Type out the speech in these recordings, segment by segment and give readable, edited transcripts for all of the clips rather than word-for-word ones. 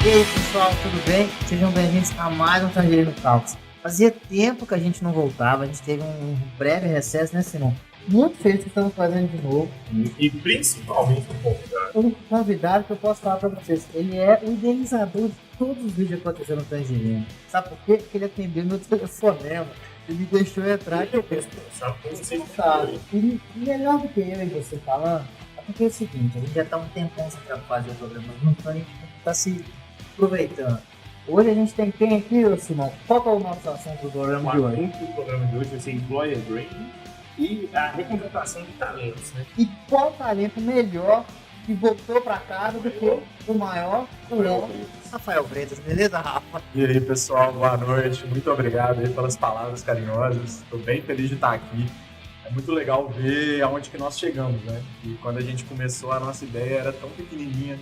E aí pessoal, tudo bem? Sejam bem-vindos a mais um Tangerino Talks. Fazia tempo que a gente não voltava, a gente teve um breve recesso, né, Simão? Muito feliz que estamos fazendo de novo. E principalmente Um convidado que eu posso falar pra vocês, ele é o idealizador de todos os vídeos acontecendo no Tangerino. Sabe por quê? Porque ele atendeu meu telefonema. Ele me deixou entrar aqui. E melhor do que eu e você falando, é porque é o seguinte, a gente já tá um tempão sem fazer o programa junto, então a gente tá se aproveitando. Hoje a gente tem quem aqui, Simão? Qual que é o nosso assunto do programa de hoje? O programa de hoje vai ser Employer Branding e a recontratação de talentos, né? E qual talento melhor que voltou pra casa do que o maior, o Léo Rafael Freitas, beleza, Rafa? E aí, pessoal, boa noite. Muito obrigado aí pelas palavras carinhosas. Estou bem feliz de estar aqui. É muito legal ver aonde que nós chegamos, né? E quando a gente começou, a nossa ideia era tão pequenininha.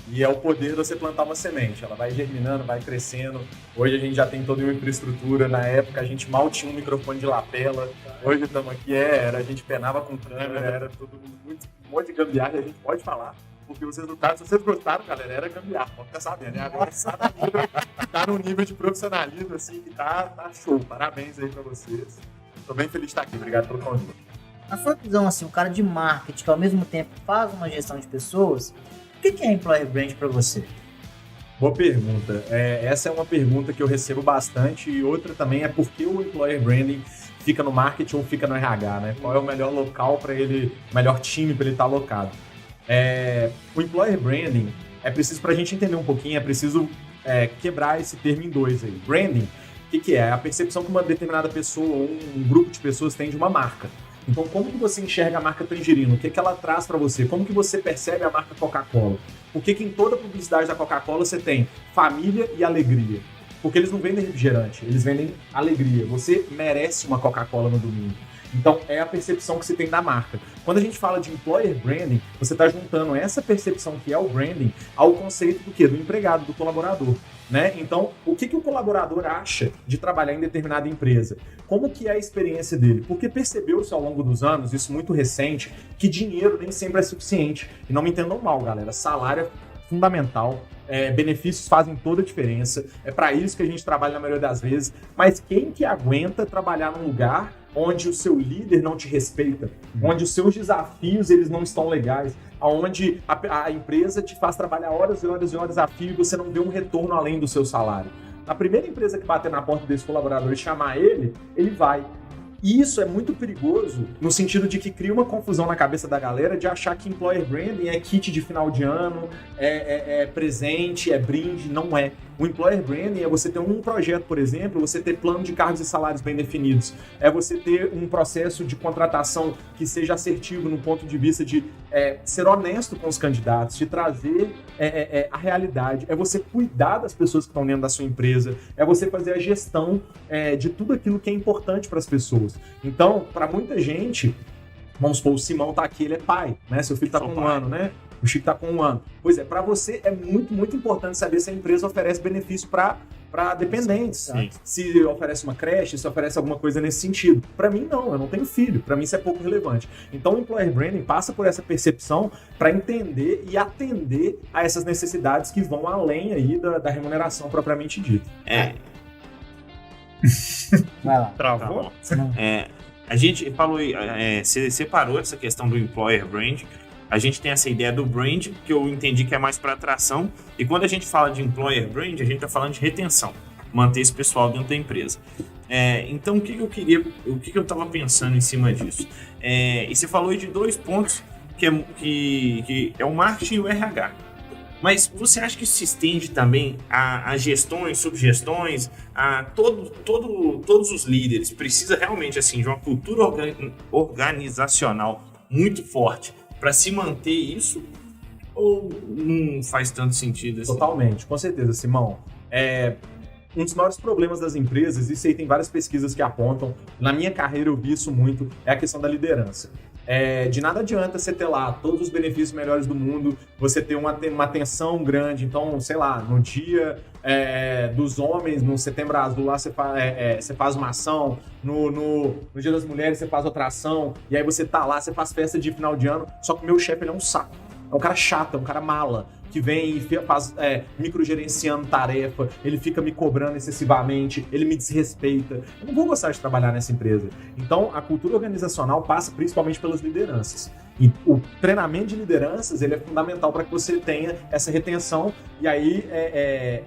E é o poder de você plantar uma semente. Ela vai germinando, vai crescendo. Hoje a gente já tem toda uma infraestrutura. Na época a gente mal tinha um microfone de lapela. Hoje estamos aqui, a gente penava com câmera, era tudo um monte de gambiarra e a gente pode falar. Porque os resultados, se vocês gostaram, galera, era gambiarra. Pode ficar sabendo, né? Agora tá num nível de profissionalismo assim que tá show. Parabéns aí pra vocês. Tô bem feliz de estar aqui. Obrigado pelo convite. Na sua visão, assim, o cara de marketing que ao mesmo tempo faz uma gestão de pessoas, o que é Employer Brand para você? Boa pergunta. Essa é uma pergunta que eu recebo bastante e outra também é por que o Employer Branding fica no marketing ou fica no RH, né? Qual é o melhor local para ele, o melhor time para ele estar alocado? O Employer Branding é preciso, para a gente entender um pouquinho, é preciso quebrar esse termo em dois aí. Branding, o que é? É a percepção que uma determinada pessoa ou um grupo de pessoas tem de uma marca. Então, como que você enxerga a marca Tangerino? O que ela traz para você? Como que você percebe a marca Coca-Cola? Por que em toda a publicidade da Coca-Cola você tem família e alegria? Porque eles não vendem refrigerante, eles vendem alegria. Você merece uma Coca-Cola no domingo. Então, é a percepção que você tem da marca. Quando a gente fala de Employer Branding, você está juntando essa percepção que é o branding ao conceito do quê? Do empregado, do colaborador. Né? Então, o que o colaborador acha de trabalhar em determinada empresa? Como que é a experiência dele? Porque percebeu-se ao longo dos anos, isso muito recente, que dinheiro nem sempre é suficiente. E não me entendam mal, galera. Salário é fundamental. Benefícios fazem toda a diferença. É para isso que a gente trabalha na maioria das vezes. Mas quem que aguenta trabalhar num lugar onde o seu líder não te respeita, onde os seus desafios eles não estão legais, onde a empresa te faz trabalhar horas e horas e horas a fio e você não vê um retorno além do seu salário? A primeira empresa que bater na porta desse colaborador e chamar ele vai. E isso é muito perigoso no sentido de que cria uma confusão na cabeça da galera de achar que Employer Branding é kit de final de ano, é presente, é brinde. Não é. O Employer Branding é você ter um projeto, por exemplo, você ter plano de cargos e salários bem definidos. É você ter um processo de contratação que seja assertivo no ponto de vista de ser honesto com os candidatos, de trazer a realidade. É você cuidar das pessoas que estão dentro da sua empresa. É você fazer a gestão de tudo aquilo que é importante para as pessoas. Então, para muita gente, vamos supor, o Simão tá aqui, ele é pai, né? Seu filho tá com um ano, né? O Chico tá com um ano. Pois é, para você é muito, muito importante saber se a empresa oferece benefício para dependentes. Tá? Se oferece uma creche, se oferece alguma coisa nesse sentido. Para mim, não. Eu não tenho filho. Para mim, isso é pouco relevante. Então, o Employer Branding passa por essa percepção para entender e atender a essas necessidades que vão além aí da remuneração propriamente dita. Vai lá. Travou? A gente falou, você separou essa questão do Employer Branding. A gente tem essa ideia do brand, que eu entendi que é mais para atração. E quando a gente fala de Employer Brand, a gente está falando de retenção. Manter esse pessoal dentro da empresa. Então, o que eu estava pensando em cima disso? E você falou de dois pontos, que é o marketing e o RH. Mas você acha que isso se estende também a gestões, subgestões, a todos os líderes? Precisa realmente assim, de uma cultura organizacional muito forte para se manter isso? Ou não faz tanto sentido assim? Totalmente, com certeza, Simão. Um dos maiores problemas das empresas, isso aí tem várias pesquisas que apontam, na minha carreira eu vi isso muito, é a questão da liderança. De nada adianta você ter lá todos os benefícios melhores do mundo, você ter uma atenção grande. Então, sei lá, no dia dos homens, no Setembro Azul, lá você faz uma ação, no Dia das Mulheres você faz outra ação, e aí você tá lá, você faz festa de final de ano, só que o meu chefe ele é um saco. É um cara chato, é um cara mala, que vem e faz microgerenciando tarefa, ele fica me cobrando excessivamente, ele me desrespeita. Eu não vou gostar de trabalhar nessa empresa. Então, a cultura organizacional passa principalmente pelas lideranças. E o treinamento de lideranças ele é fundamental para que você tenha essa retenção. E aí,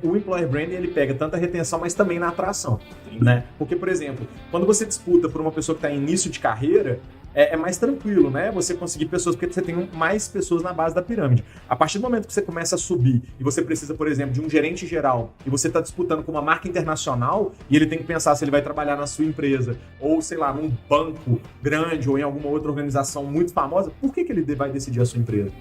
o Employer Branding ele pega tanto a retenção, mas também na atração. Né? Porque, por exemplo, quando você disputa por uma pessoa que está em início de carreira, é mais tranquilo, né? Você conseguir pessoas, porque você tem mais pessoas na base da pirâmide. A partir do momento que você começa a subir e você precisa, por exemplo, de um gerente geral e você está disputando com uma marca internacional e ele tem que pensar se ele vai trabalhar na sua empresa ou, sei lá, num banco grande ou em alguma outra organização muito famosa, por que ele vai decidir a sua empresa?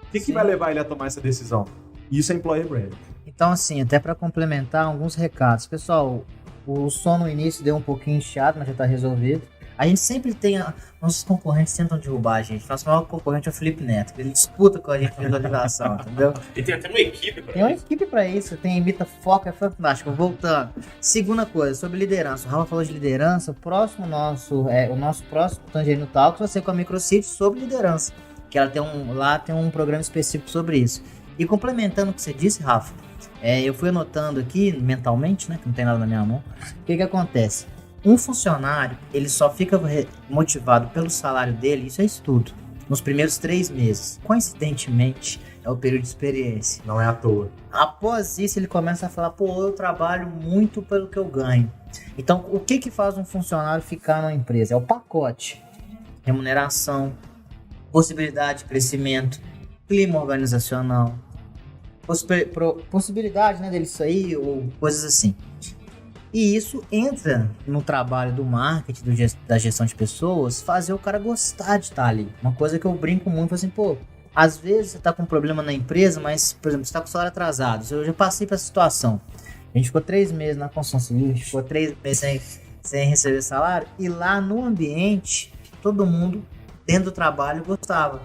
O que vai levar ele a tomar essa decisão? Isso é Employer Branding. Então, assim, até para complementar alguns recados. Pessoal, o som no início deu um pouquinho inchado, mas já está resolvido. A gente sempre tem... Nossos concorrentes tentam derrubar a gente. Nosso maior concorrente é o Felipe Neto. Ele disputa com a gente de visualização, entendeu? E tem até uma equipe pra Tem uma equipe pra isso. Tem Imita Foca, é fantástico. Voltando. Segunda coisa, sobre liderança. O Rafa falou de liderança. O nosso próximo Tangerino Talks vai ser com a Microcity sobre liderança. Que ela tem um programa específico sobre isso. E complementando o que você disse, Rafa, eu fui anotando aqui mentalmente, né? Que não tem nada na minha mão. O que acontece? Um funcionário, ele só fica motivado pelo salário dele, isso é estudo, nos primeiros 3 meses. Coincidentemente, é o período de experiência. Não é à toa. Após isso, ele começa a falar, eu trabalho muito pelo que eu ganho. Então, o que faz um funcionário ficar numa empresa? É o pacote. Remuneração, possibilidade de crescimento, clima organizacional, possibilidade, né, dele sair ou coisas assim. E isso entra no trabalho do marketing, da gestão de pessoas, fazer o cara gostar de estar ali. Uma coisa que eu brinco muito, assim, às vezes você tá com um problema na empresa, mas, por exemplo, você tá com o salário atrasado. Eu já passei por essa situação. A gente ficou 3 meses na construção civil, a gente ficou 3 meses sem receber salário, e lá no ambiente, todo mundo dentro do trabalho gostava.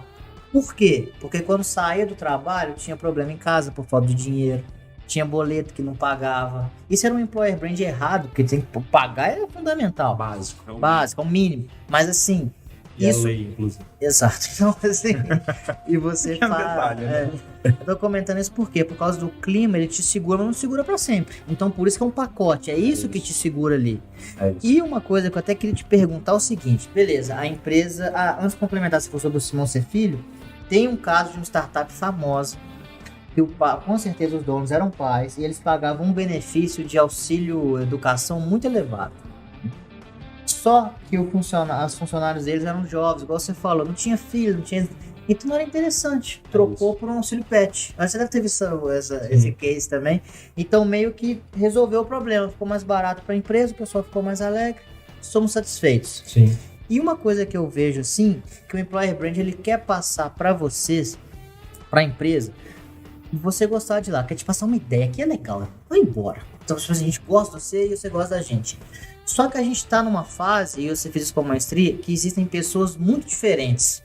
Por quê? Porque quando saía do trabalho, tinha problema em casa por falta de dinheiro. Tinha boleto que não pagava. Isso era um employer brand errado, porque tem que pagar é fundamental. Básico. É o mínimo. Mas assim, E isso... é lei, inclusive. Exato. Então assim, e você É um fala... detalhe, né? Eu tô comentando isso por quê? Por causa do clima, ele te segura, mas não segura pra sempre. Então por isso que é um pacote, é isso que te segura ali. É isso. E uma coisa que eu até queria te perguntar é o seguinte, beleza, a empresa... antes de complementar, se for sobre o Simão Ser Filho, tem um caso de uma startup famosa, que com certeza os donos eram pais e eles pagavam um benefício de auxílio educação muito elevado. Só que os funcionários deles eram jovens, igual você falou, não tinha filho, não tinha... Então não era interessante, trocou por um auxílio pet. Você deve ter visto esse case também. Então meio que resolveu o problema, ficou mais barato para a empresa, o pessoal ficou mais alegre, somos satisfeitos. Sim. E uma coisa que eu vejo assim, que o Employer Brand ele quer passar para vocês, para a empresa, e você gostar de lá, quer te passar uma ideia que é legal, vai embora. Então a gente gosta de você e você gosta da gente. Só que a gente tá numa fase, e você fez isso com a maestria, que existem pessoas muito diferentes.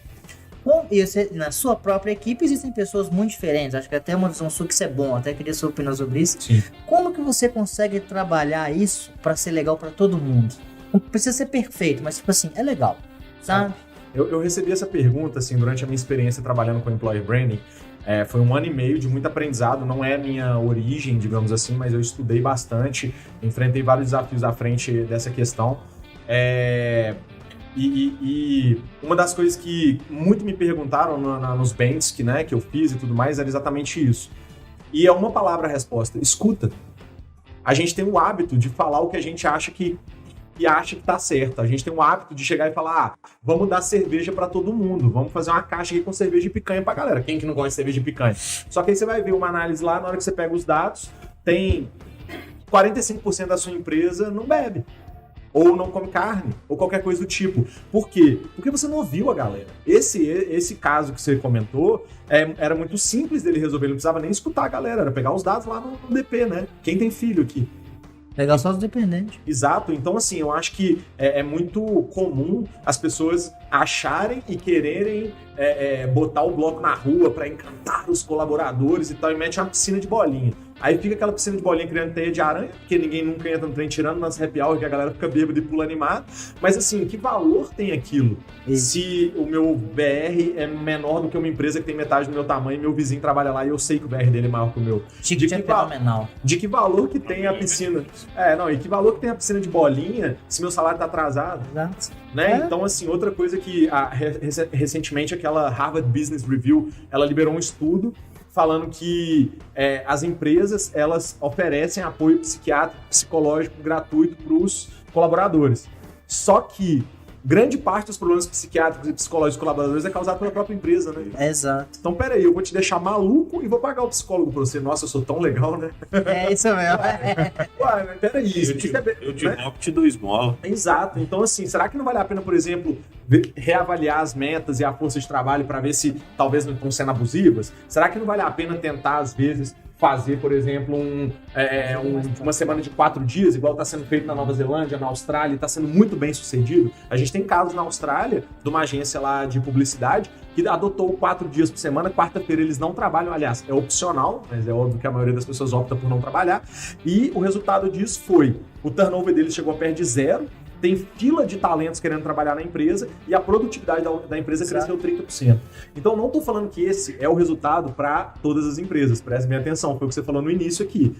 E você, na sua própria equipe existem pessoas muito diferentes. Acho que até uma visão sua que isso é bom, até queria sua opinião sobre isso. Sim. Como que você consegue trabalhar isso para ser legal para todo mundo? Não precisa ser perfeito, mas tipo assim, é legal, sabe? Eu recebi essa pergunta assim, durante a minha experiência trabalhando com Employer Branding. Foi 1 ano e meio de muito aprendizado, não é a minha origem, digamos assim, mas eu estudei bastante, enfrentei vários desafios à frente dessa questão. E uma das coisas que muito me perguntaram nos bands que eu fiz e tudo mais era exatamente isso. E é uma palavra a resposta: escuta. A gente tem o hábito de falar o que a gente acha que tá certo. A gente tem o hábito de chegar e falar: vamos dar cerveja pra todo mundo, vamos fazer uma caixa aqui com cerveja e picanha pra galera. Quem que não gosta de cerveja e picanha? Só que aí você vai ver uma análise lá, na hora que você pega os dados, tem 45% da sua empresa não bebe, ou não come carne, ou qualquer coisa do tipo. Por quê? Porque você não ouviu a galera. Esse caso que você comentou, era muito simples dele resolver, ele não precisava nem escutar a galera, era pegar os dados lá no DP, né? Quem tem filho aqui? Legal só os dependentes. Exato, então assim, eu acho que é muito comum as pessoas acharem e quererem botar o bloco na rua para encantar os colaboradores e tal, e mete uma piscina de bolinha. Aí fica aquela piscina de bolinha criando teia de aranha, porque ninguém nunca entra no trem tirando nas happy hour, que a galera fica bêbada e pula animado. Mas assim, que valor tem aquilo? Se o meu VR é menor do que uma empresa que tem metade do meu tamanho e meu vizinho trabalha lá e eu sei que o VR dele é maior que o meu. Ticket é fenomenal. De que valor que tem a piscina? E que valor que tem a piscina de bolinha se meu salário tá atrasado? Exato. Né? Então, assim, outra coisa que recentemente aquela Harvard Business Review, ela liberou um estudo falando que as empresas, elas oferecem apoio psiquiátrico, psicológico gratuito para os colaboradores. Só que grande parte dos problemas psiquiátricos e psicológicos dos colaboradores é causado pela própria empresa, né? Exato. Então, peraí, eu vou te deixar maluco e vou pagar o psicólogo pra você. Nossa, eu sou tão legal, né? É isso mesmo. Ué, mas peraí. Eu te roubo, te dou esmola. Exato. Então, assim, será que não vale a pena, por exemplo, reavaliar as metas e a força de trabalho para ver se talvez não estão sendo abusivas? Será que não vale a pena tentar, às vezes, fazer, por exemplo, uma semana de 4 dias, igual está sendo feito na Nova Zelândia, na Austrália, está sendo muito bem sucedido? A gente tem casos na Austrália, de uma agência lá de publicidade, que adotou 4 dias por semana, quarta-feira eles não trabalham, aliás, é opcional, mas é óbvio que a maioria das pessoas opta por não trabalhar, e o resultado disso foi, o turnover deles chegou a perto de 0, tem fila de talentos querendo trabalhar na empresa e a produtividade da empresa cresceu 30%. Então, não estou falando que esse é o resultado para todas as empresas. Preste bem atenção, foi o que você falou no início aqui.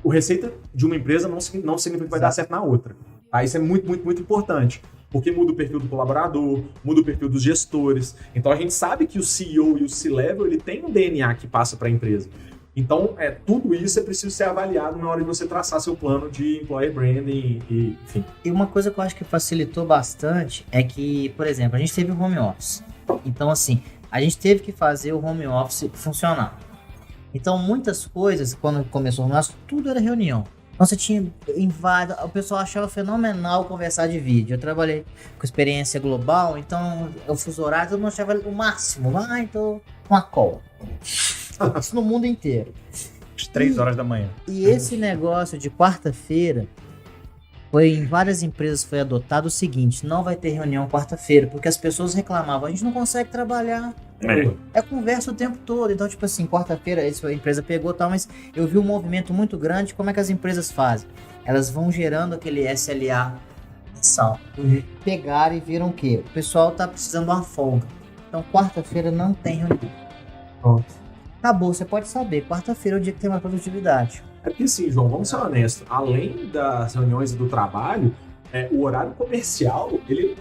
O receita de uma empresa não significa que vai dar certo na outra. Tá? Isso é muito, muito, muito importante. Porque muda o perfil do colaborador, muda o perfil dos gestores. Então, a gente sabe que o CEO e o C-Level ele tem um DNA que passa para a empresa. Então, tudo isso é preciso ser avaliado na hora de você traçar seu plano de employer branding, enfim. E uma coisa que eu acho que facilitou bastante é que, por exemplo, a gente teve o home office. Então, assim, a gente teve que fazer o home office funcionar. Então, muitas coisas, quando começou o home office, tudo era reunião. Então, você tinha o pessoal achava fenomenal conversar de vídeo. Eu trabalhei com experiência global, então, o fuso horário, todo mundo achava o máximo. Então, uma call. Isso no mundo inteiro. Às 3 horas da manhã. E esse negócio de quarta-feira, em várias empresas foi adotado o seguinte: não vai ter reunião quarta-feira, porque as pessoas reclamavam, a gente não consegue trabalhar. É conversa o tempo todo. Então, tipo assim, quarta-feira a empresa pegou tal, mas eu vi um movimento muito grande. Como é que as empresas fazem? Elas vão gerando aquele SLA. Pegaram e viram o quê? O pessoal tá precisando de uma folga. Então, quarta-feira não tem reunião. Pronto. Acabou, você pode saber, quarta-feira é o dia que tem mais produtividade. É porque assim, João, vamos ser honestos, além das reuniões e do trabalho, o horário comercial, ele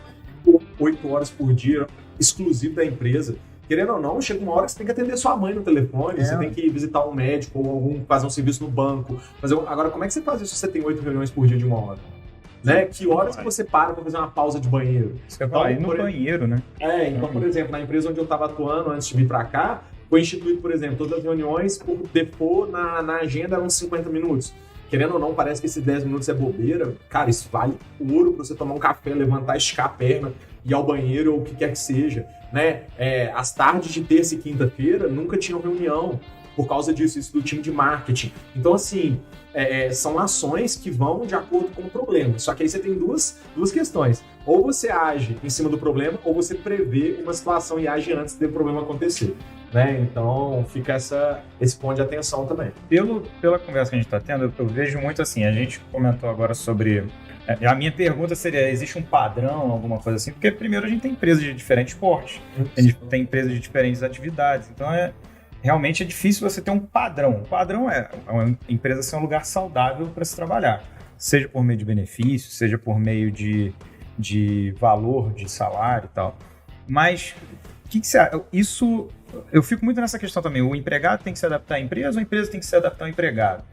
é 8 horas por dia, exclusivo da empresa. Querendo ou não, chega uma hora que você tem que atender sua mãe no telefone, você tem que visitar um médico ou fazer um serviço no banco. Agora, como é que você faz isso se você tem 8 reuniões por dia de 1 hora? Né? Que horas que você para fazer uma pausa de banheiro? Isso que eu falo, ir no banheiro, né? Então, por exemplo, na empresa onde eu estava atuando antes de vir para cá, foi instituído, por exemplo, todas as reuniões por default na agenda eram 50 minutos. Querendo ou não, parece que esses 10 minutos é bobeira. Cara, isso vale ouro pra você tomar um café, levantar, esticar a perna, ir ao banheiro ou o que quer que seja. Né? As tardes de terça e quinta-feira nunca tinham reunião por causa disso, isso do time de marketing. Então, assim, são ações que vão de acordo com o problema. Só que aí você tem duas questões. Ou você age em cima do problema, ou você prevê uma situação e age antes do problema acontecer. Né? Então, fica esse ponto de atenção também. Pela conversa que a gente está tendo, eu vejo muito assim, a gente comentou agora sobre... A minha pergunta seria, existe um padrão, alguma coisa assim? Porque primeiro a gente tem empresas de diferentes portes, a gente tem empresas de diferentes atividades, então realmente é difícil você ter um padrão. O padrão é uma empresa ser um lugar saudável para se trabalhar, seja por meio de benefício, seja por meio de valor, de salário e tal. Mas, o que você acha? Isso... Eu fico muito nessa questão também. O empregado tem que se adaptar à empresa ou a empresa tem que se adaptar ao empregado?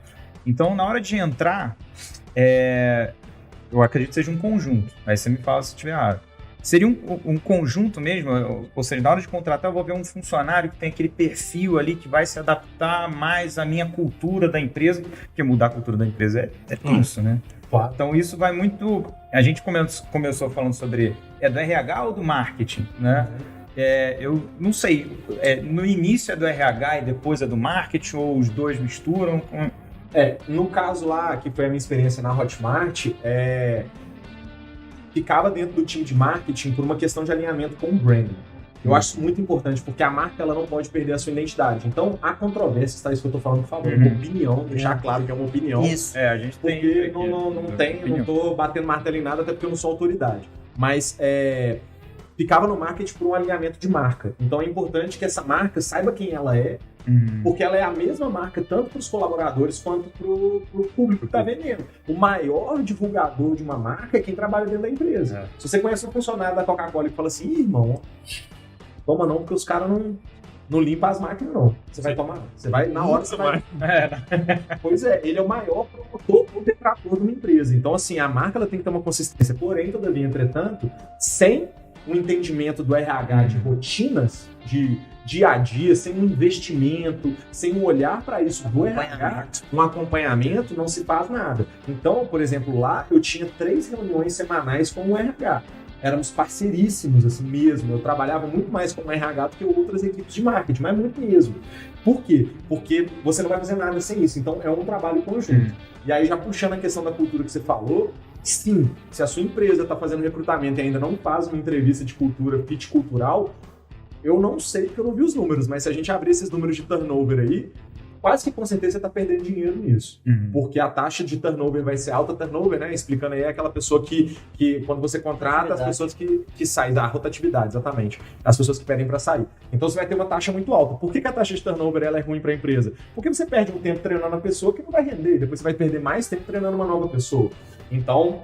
Então, na hora de entrar, eu acredito que seja um conjunto. Aí você me fala se estiver errado. Seria um conjunto mesmo? Ou seja, na hora de contratar, eu vou ver um funcionário que tem aquele perfil ali que vai se adaptar mais à minha cultura da empresa, porque mudar a cultura da empresa é tenso, né? Claro. Então, isso vai muito... A gente começou falando sobre... do RH ou do marketing, né? Eu não sei, no início é do RH e depois é do marketing, ou os dois misturam? No caso lá, que foi a minha experiência na Hotmart, ficava dentro do time de marketing por uma questão de alinhamento com o branding. Eu acho isso muito importante, porque a marca ela não pode perder a sua identidade. Então, há controvérsias, tá? Isso que eu tô falando, por favor, uma opinião, deixar claro que é uma opinião. Isso. A gente tem. Porque não tô batendo martelo em nada, até porque eu não sou autoridade. Mas ficava no marketing por um alinhamento de marca. Então é importante que essa marca saiba quem ela é, porque ela é a mesma marca tanto para os colaboradores quanto para o público que está vendendo. O maior divulgador de uma marca é quem trabalha dentro da empresa. Se você conhece um funcionário da Coca-Cola e fala assim, Ih, irmão, toma não, porque os caras não limpam as máquinas, não. Você vai tomar. Você vai, na hora você vai. Pois é, ele é o maior promotor ou detrator de uma empresa. Então, assim, a marca ela tem que ter uma consistência. Porém, todavia, entretanto, sem um entendimento do RH de rotinas, de dia a dia, sem um investimento, sem um olhar para isso do RH, um acompanhamento, não se faz nada. Então, por exemplo, lá eu tinha 3 reuniões semanais com o RH. Éramos parceiríssimos, assim mesmo. Eu trabalhava muito mais com o RH do que outras equipes de marketing, mas muito mesmo. Por quê? Porque você não vai fazer nada sem isso. Então, é um trabalho conjunto. E aí, já puxando a questão da cultura que você falou, sim, se a sua empresa está fazendo recrutamento e ainda não faz uma entrevista de cultura, fit cultural, eu não sei porque eu não vi os números, mas se a gente abrir esses números de turnover aí, quase que com certeza você está perdendo dinheiro nisso. Porque a taxa de turnover vai ser alta. Turnover, né? Explicando aí, é aquela pessoa que quando você contrata, as pessoas que saem da rotatividade, exatamente. As pessoas que pedem para sair. Então você vai ter uma taxa muito alta. Por que a taxa de turnover ela é ruim para a empresa? Porque você perde um tempo treinando a pessoa que não vai render. Depois você vai perder mais tempo treinando uma nova pessoa. Então,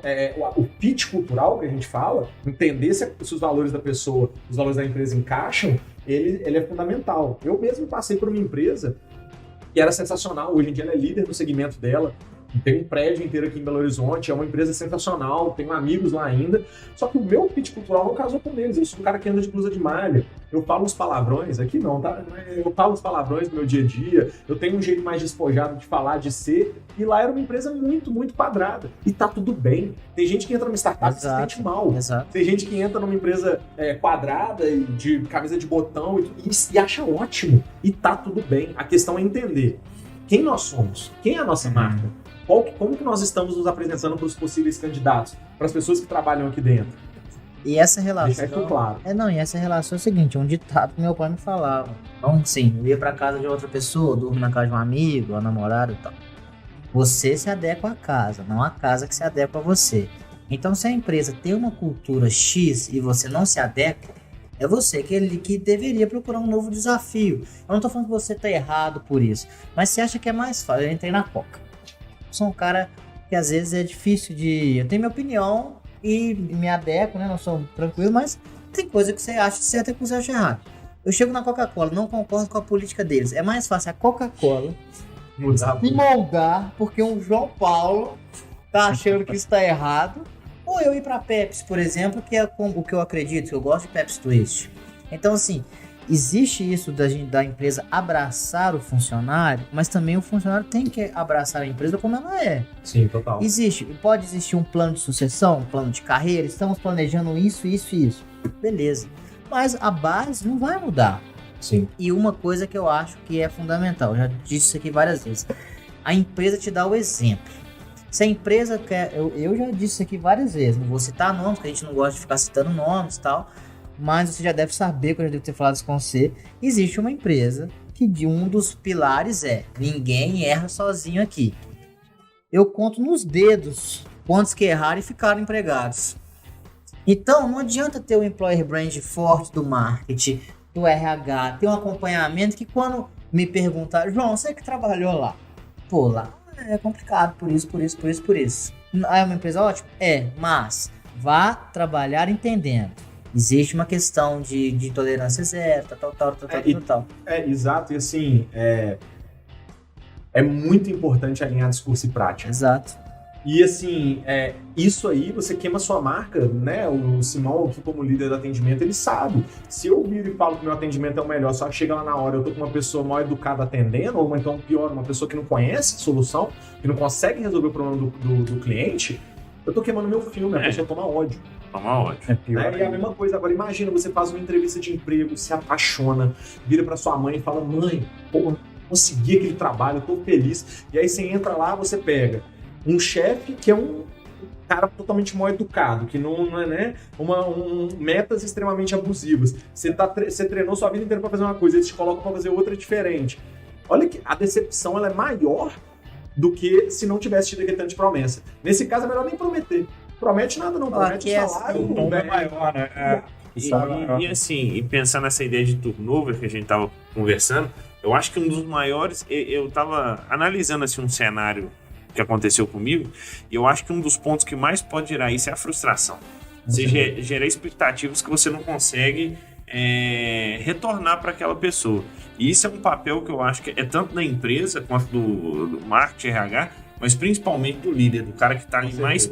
o pitch cultural que a gente fala, entender se os valores da pessoa, os valores da empresa encaixam, ele é fundamental. Eu mesmo passei por uma empresa que era sensacional, hoje em dia ela é líder no segmento dela, tem um prédio inteiro aqui em Belo Horizonte, é uma empresa sensacional, tenho amigos lá ainda, só que o meu pitch cultural não casou com eles. Eu sou um cara que anda de blusa de malha, eu falo uns palavrões, aqui não, tá? Eu falo uns palavrões do meu dia a dia, eu tenho um jeito mais despojado de falar, de ser, e lá era uma empresa muito, muito quadrada, e tá tudo bem. Tem gente que entra numa startup e se sente mal, tem gente que entra numa empresa quadrada, e de camisa de botão, e acha ótimo, e tá tudo bem. A questão é entender quem nós somos, quem é a nossa marca, como que nós estamos nos apresentando para os possíveis candidatos, para as pessoas que trabalham aqui dentro. E essa relação... Deixar isso claro. E essa relação é o seguinte, um ditado que meu pai me falava. Então, sim, eu ia para casa de outra pessoa, dormir na casa de um amigo, uma namorada e tal. Você se adequa à casa, não a casa que se adequa a você. Então, se a empresa tem uma cultura X e você não se adequa, é você que deveria procurar um novo desafio. Eu não tô falando que você tá errado por isso, mas você acha que é mais fácil. Eu entrei na Coca. Sou um cara que às vezes é difícil de... Eu tenho minha opinião e me adequo, né? Não sou tranquilo, mas tem coisa que você acha certo e que você acha errado. Eu chego na Coca-Cola, não concordo com a política deles. É mais fácil a Coca-Cola me moldar porque um João Paulo tá achando que isso tá errado. Ou eu ir pra Pepsi, por exemplo, que é o que eu acredito, que eu gosto de Pepsi Twist. Então, assim, existe isso da empresa abraçar o funcionário, mas também o funcionário tem que abraçar a empresa como ela é. Sim, total. Pode existir um plano de sucessão, um plano de carreira, estamos planejando isso. Beleza. Mas a base não vai mudar. Sim. E uma coisa que eu acho que é fundamental, eu já disse isso aqui várias vezes, a empresa te dá o exemplo. Se a empresa quer, eu já disse isso aqui várias vezes, não vou citar nomes, porque a gente não gosta de ficar citando nomes e tal, mas você já deve saber, que eu já devo ter falado isso com você, existe uma empresa que um dos pilares é ninguém erra sozinho aqui. Eu conto nos dedos quantos que erraram e ficaram empregados. Então não adianta ter o employer brand forte do marketing, do RH, ter um acompanhamento que quando me perguntar, João, você que trabalhou lá? Pô, lá é complicado, por isso. É uma empresa ótima? É, mas vá trabalhar entendendo. Existe uma questão de tolerância zero, tal. Exato, e assim, é muito importante alinhar discurso e prática. Exato. E assim, isso aí você queima sua marca, né? O Simão, aqui como líder do atendimento, ele sabe. Se eu viro e falo que meu atendimento é o melhor, só que chega lá na hora eu tô com uma pessoa mal educada atendendo, ou então pior, uma pessoa que não conhece a solução, que não consegue resolver o problema do cliente, eu tô queimando meu filme, a pessoa toma ódio. Toma ódio. É pior. E a mesma coisa, agora imagina, você faz uma entrevista de emprego, se apaixona, vira pra sua mãe e fala, mãe, pô, consegui aquele trabalho, eu tô feliz. E aí você entra lá, você pega um chefe que é um cara totalmente mal educado, que não é, né, metas extremamente abusivas. Você treinou sua vida inteira pra fazer uma coisa, eles te colocam pra fazer outra diferente. Olha que a decepção ela é maior do que se não tivesse tido aquele tanto de promessa. Nesse caso é melhor nem prometer. Promete nada não, promete o salário. O tom é maior, né? E assim, e pensando nessa ideia de turnover que a gente tava conversando, eu acho que um dos maiores, eu tava analisando assim um cenário que aconteceu comigo, e eu acho que um dos pontos que mais pode gerar isso é a frustração. Você gera expectativas que você não consegue retornar para aquela pessoa. E isso é um papel que eu acho que é tanto da empresa quanto do marketing RH, mas principalmente do líder, do cara que está ali mais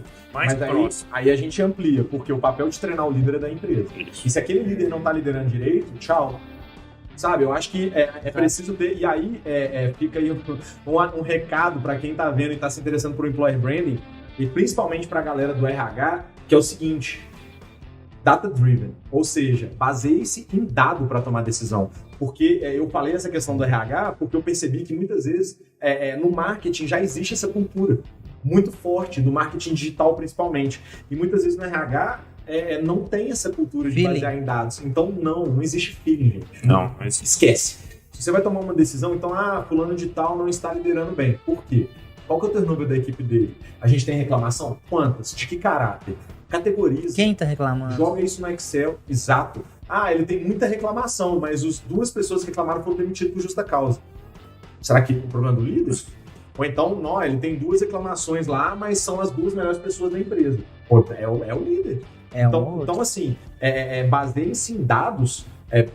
próximo. Aí a gente amplia, porque o papel de treinar o líder é da empresa. Isso. E se aquele líder não está liderando direito, tchau. Sabe, eu acho que é preciso ter, e aí fica aí um recado para quem está vendo e está se interessando por Employer Branding, e principalmente para a galera do RH, que é o seguinte: data-driven, ou seja, baseie-se em dado para tomar decisão. Porque eu falei essa questão do RH porque eu percebi que muitas vezes no marketing já existe essa cultura muito forte, do marketing digital principalmente, e muitas vezes no RH não tem essa cultura de basear em dados. Então não existe feeling, gente. Não, mas esquece. Se você vai tomar uma decisão, então, fulano de tal não está liderando bem. Por quê? Qual que é o turnover da equipe dele? A gente tem reclamação? Quantas? De que caráter? Categoriza. Quem tá reclamando? Joga isso no Excel, exato. Ele tem muita reclamação, mas as 2 pessoas que reclamaram foram demitidas por justa causa. Será que o problema é do líder? Ou então, não, ele tem 2 reclamações lá, mas são as 2 melhores pessoas da empresa. Pô, é o líder. Então, assim, baseie-se em dados.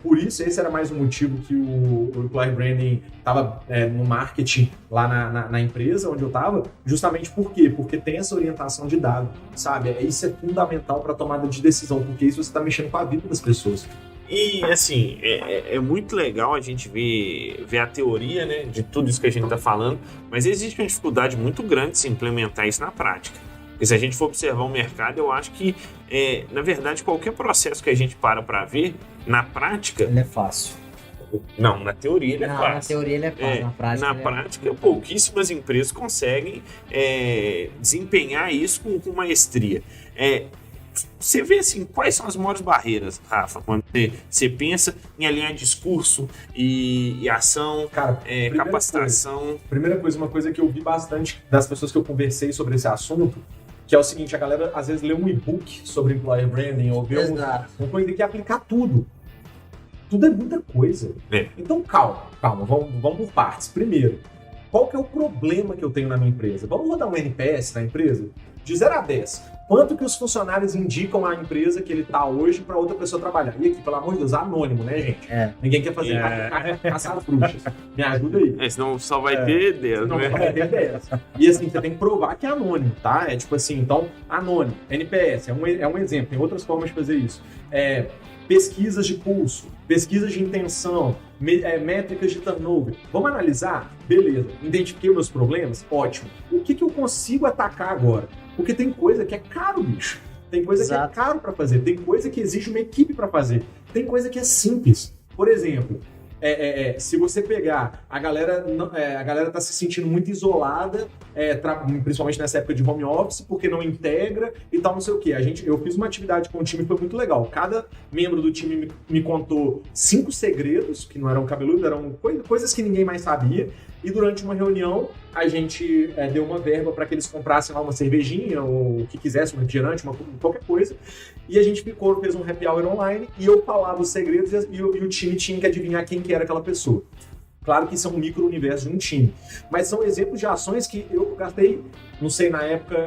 Por isso, esse era mais um motivo que o Employer Branding estava no marketing lá na empresa onde eu estava, justamente por quê? Porque tem essa orientação de dado, sabe? Isso é fundamental para a tomada de decisão, porque isso você está mexendo com a vida das pessoas. E, assim, é muito legal a gente ver a teoria, né, de tudo isso que a gente está falando, mas existe uma dificuldade muito grande de se implementar isso na prática. E se a gente for observar o mercado, eu acho que, na verdade, qualquer processo que a gente para ver, na prática... Ele é fácil. Não, na teoria ele é fácil. Na teoria ele é fácil, na prática pouquíssimas empresas conseguem desempenhar isso com maestria. Você vê assim, quais são as maiores barreiras, Rafa, quando você pensa em alinhar discurso e ação, capacitação? Primeira coisa, uma coisa que eu vi bastante das pessoas que eu conversei sobre esse assunto, que é o seguinte: a galera às vezes lê um e-book sobre Employer Branding ou vê uma coisa que quer aplicar tudo. Tudo é muita coisa. Então calma, vamos por partes. Primeiro, qual que é o problema que eu tenho na minha empresa? Vamos rodar um NPS na empresa? De 0 a 10. Quanto que os funcionários indicam a empresa que ele está hoje para outra pessoa trabalhar? E aqui, pelo amor de Deus, anônimo, né, gente? Ninguém quer fazer caçar bruxas. Me ajuda aí. Senão só vai ter 10, não né? vai ter 10. E assim, você tem que provar que é anônimo, tá? É tipo assim, então, anônimo. NPS é um exemplo. Tem outras formas de fazer isso. Pesquisas de pulso, pesquisas de intenção, métricas de turnover. Vamos analisar? Beleza. Identifiquei meus problemas? Ótimo. O que eu consigo atacar agora? Porque tem coisa que é caro, bicho. Tem coisa que é caro para fazer. Tem coisa que exige uma equipe para fazer. Tem coisa que é simples. Por exemplo, se você pegar, a galera tá se sentindo muito isolada, principalmente nessa época de home office, porque não integra e tal, não sei o quê. Eu fiz uma atividade com o time que foi muito legal. Cada membro do time me contou 5 segredos, que não eram cabeludos, eram coisas que ninguém mais sabia. E durante uma reunião, a gente deu uma verba para que eles comprassem lá uma cervejinha, ou o que quisesse, um refrigerante, qualquer coisa. E a gente fez um happy hour online, e eu falava os segredos, e o time tinha que adivinhar quem que era aquela pessoa. Claro que isso é um micro-universo de um time. Mas são exemplos de ações que eu gastei, não sei, na época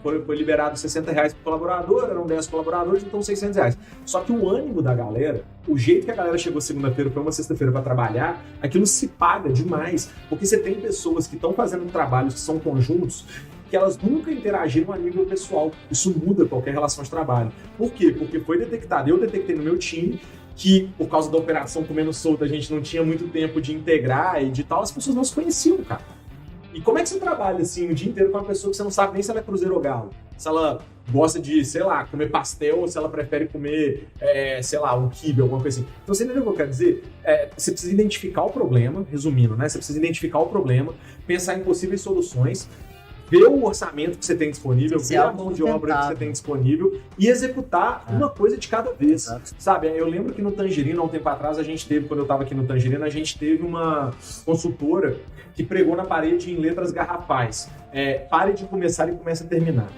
foi liberado R$60 por colaborador, eram 10 colaboradores, então R$600. Só que o ânimo da galera, o jeito que a galera chegou segunda-feira para uma sexta-feira para trabalhar, aquilo se paga demais. Porque você tem pessoas que estão fazendo trabalhos que são conjuntos, que elas nunca interagiram a nível pessoal. Isso muda qualquer relação de trabalho. Por quê? Porque foi detectado, eu detectei no meu time, que por causa da operação comendo solta, a gente não tinha muito tempo de integrar e de tal, as pessoas não se conheciam, cara. E como é que você trabalha assim o dia inteiro com uma pessoa que você não sabe nem se ela é cruzeiro ou galo? Se ela gosta de, sei lá, comer pastel ou se ela prefere comer, sei lá, um quibe, alguma coisa assim. Então você entendeu o que eu quero dizer? Você precisa identificar o problema, resumindo, né? Você precisa identificar o problema, pensar em possíveis soluções, ver o orçamento que você tem disponível, Sim, ver a mão de obra que você tem disponível e executar uma coisa de cada vez. Exato. Sabe, eu lembro que no Tangerina, há um tempo atrás, quando eu estava aqui no Tangerina, a gente teve uma consultora que pregou na parede em letras garrafais. Pare de começar e comece a terminar.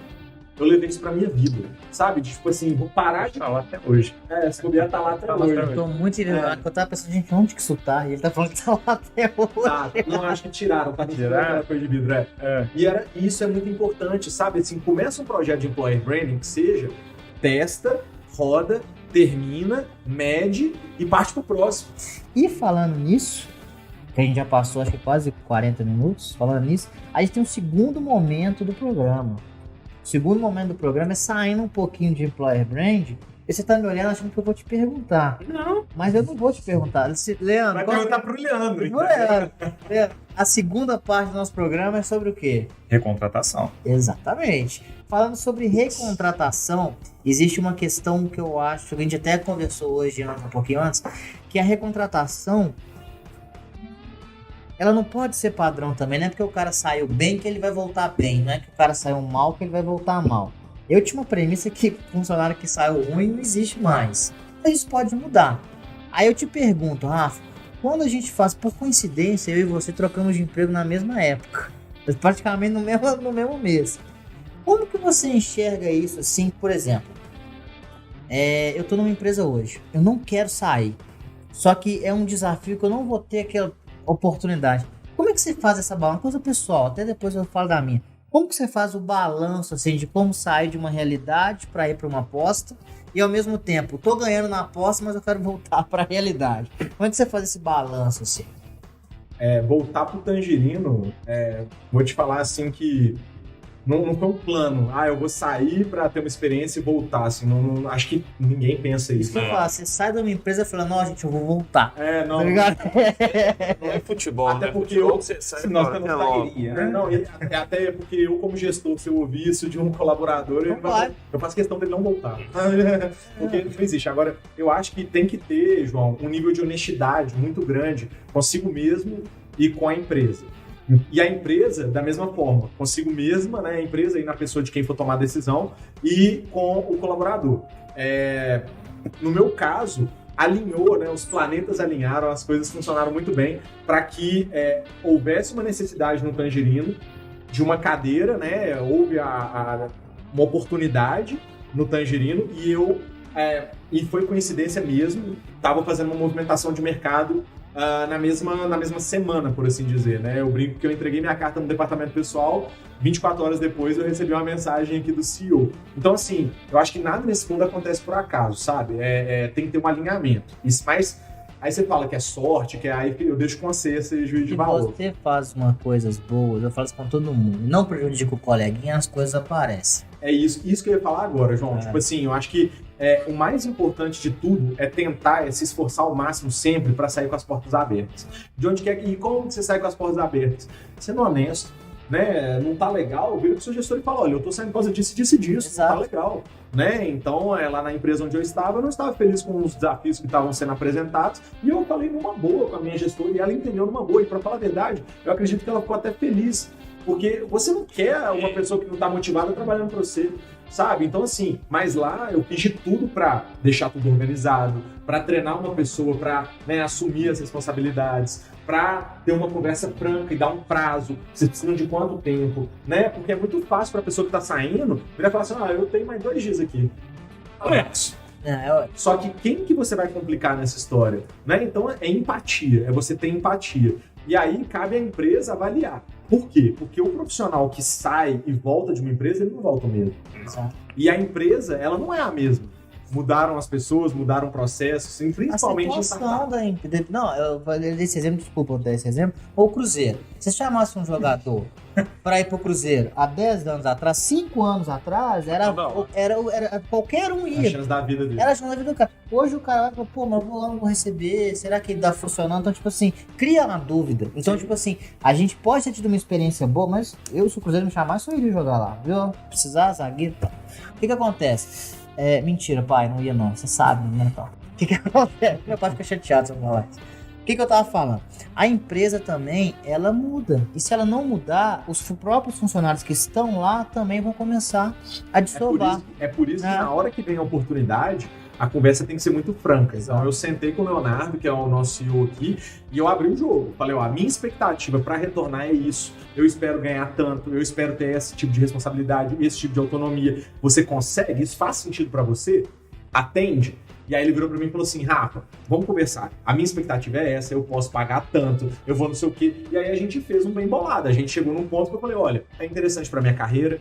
Eu levei isso pra minha vida, sabe? Tipo assim, vou parar de... Tá lá até hoje. Se puder, tá lá até hoje. Eu tô muito indignado, porque eu tava pensando, gente, onde que isso tá? E ele tá falando que tá lá até hoje. Tá, não, acho que tiraram, tá tirando aquela coisa de vidro, E isso é muito importante, sabe? Assim, começa um projeto de employer branding que seja, testa, roda, termina, mede e parte pro próximo. E falando nisso, que a gente já passou acho que quase 40 minutos, falando nisso, a gente tem um segundo momento do programa. O segundo momento do programa é saindo um pouquinho de employer brand. E você tá me olhando achando que eu vou te perguntar. Não. Mas eu não vou te perguntar. Leandro, Vai perguntar pro Leandro. Pro Leandro. Leandro, a segunda parte do nosso programa é sobre o quê? Recontratação. Exatamente. Falando sobre recontratação, existe uma questão que eu acho, que a gente até conversou hoje, um pouquinho antes, que a recontratação, ela não pode ser padrão também, não é porque o cara saiu bem que ele vai voltar bem, não é que o cara saiu mal que ele vai voltar mal. Eu tinha uma premissa que funcionário que saiu ruim não existe mais. Mas isso pode mudar. Aí eu te pergunto, Rafa, quando a gente faz, por coincidência, eu e você trocamos de emprego na mesma época, praticamente no mesmo mês. Como que você enxerga isso assim, por exemplo? Eu tô numa empresa hoje, eu não quero sair, só que é um desafio que eu não vou ter aquela oportunidade. Como é que você faz essa balança? Coisa pessoal, até depois eu falo da minha. Como que você faz o balanço assim, de como sair de uma realidade para ir para uma aposta e ao mesmo tempo, tô ganhando na aposta, mas eu quero voltar para a realidade. Como é que você faz esse balanço assim? Voltar pro Tangerino, vou te falar assim que não foi um plano. Eu vou sair pra ter uma experiência e voltar. Assim, não, acho que ninguém pensa isso. Isso que eu falo, você sai de uma empresa falando, não, gente, eu vou voltar. Não. Tá ligado? Não é futebol, Até né? porque Futebol eu- você sai Senão embora, você é não logo. sairia, né? Não, até porque eu, como gestor, se eu ouvir isso de um colaborador, eu faço questão dele não voltar. Porque não existe. Agora, eu acho que tem que ter, João, um nível de honestidade muito grande consigo mesmo e com a empresa. E a empresa, da mesma forma, consigo mesma, né? A empresa aí na pessoa de quem for tomar a decisão e com o colaborador. No meu caso, alinhou, né? Os planetas alinharam, as coisas funcionaram muito bem para que houvesse uma necessidade no Tangerino de uma cadeira, né? Houve uma oportunidade no Tangerino e foi coincidência mesmo, estava fazendo uma movimentação de mercado na mesma semana, por assim dizer, né? Eu brinco que eu entreguei minha carta no departamento pessoal, 24 horas depois eu recebi uma mensagem aqui do CEO. Então, assim, eu acho que nada nesse mundo acontece por acaso, sabe? Tem que ter um alinhamento. Mas aí você fala que é sorte, que aí eu deixo com você esse juízo de Se valor. você faz uma coisas boas, eu falo isso com todo mundo, não prejudica o coleguinha, as coisas aparecem. É isso que eu ia falar agora, João. Tipo assim, eu acho que o mais importante de tudo é tentar se esforçar ao máximo sempre para sair com as portas abertas. De onde quer e como que você sai com as portas abertas? Sendo honesto, né? Não tá legal, vira pro seu gestor e fala, olha, eu tô saindo por causa disso, disso e disso, não tá legal. Né? Então, lá na empresa onde eu não estava feliz com os desafios que estavam sendo apresentados e eu falei numa boa com a minha gestora e ela entendeu numa boa. E para falar a verdade, eu acredito que ela ficou até feliz, porque você não quer uma pessoa que não tá motivada trabalhando para você, sabe? Então, assim, mas lá eu fiz de tudo para deixar tudo organizado, para treinar uma pessoa, para assumir as responsabilidades, para ter uma conversa franca e dar um prazo. Vocês precisam de quanto tempo, né? Porque é muito fácil para a pessoa que tá saindo virar e falar assim, eu tenho mais 2 dias aqui. Só que quem que você vai complicar nessa história? Né? Então é empatia, é você ter empatia. E aí cabe à empresa avaliar. Por quê? Porque o profissional que sai e volta de uma empresa, ele não volta mesmo. Exato. E a empresa, ela não é a mesma. Mudaram as pessoas, mudaram processos, principalmente a situação da empresa. Não, eu dei esse exemplo, desculpa eu dar esse exemplo. O Cruzeiro. Se você chamasse um jogador para ir pro Cruzeiro há 10 anos atrás, 5 anos atrás, era qualquer um ia. A chance da vida dele. Era a chance da vida do cara. Hoje o cara vai falar, pô, mas eu vou lá, não vou receber, será que tá funcionando? Então, tipo assim, cria uma dúvida. Então, tipo assim, a gente pode ter tido uma experiência boa, mas se o Cruzeiro me chamasse, eu iria jogar lá, viu? Precisar, zagueiro, tá. O que acontece? Mentira, pai, não ia não, você sabe, né? Então. O que acontece? Meu pai fica chateado se eu falar isso. O que eu tava falando? A empresa também, ela muda. E se ela não mudar, os próprios funcionários que estão lá também vão começar a desovar. É por isso que na hora que vem a oportunidade, a conversa tem que ser muito franca. Então eu sentei com o Leonardo, que é o nosso CEO aqui, e eu abri o jogo. Falei, a minha expectativa para retornar é isso. Eu espero ganhar tanto, eu espero ter esse tipo de responsabilidade, esse tipo de autonomia. Você consegue? Isso faz sentido para você? Atende? E aí ele virou pra mim e falou assim, Rafa, vamos conversar. A minha expectativa é essa, eu posso pagar tanto, eu vou não sei o quê. E aí a gente fez um bem bolado. A gente chegou num ponto que eu falei, olha, é interessante pra minha carreira,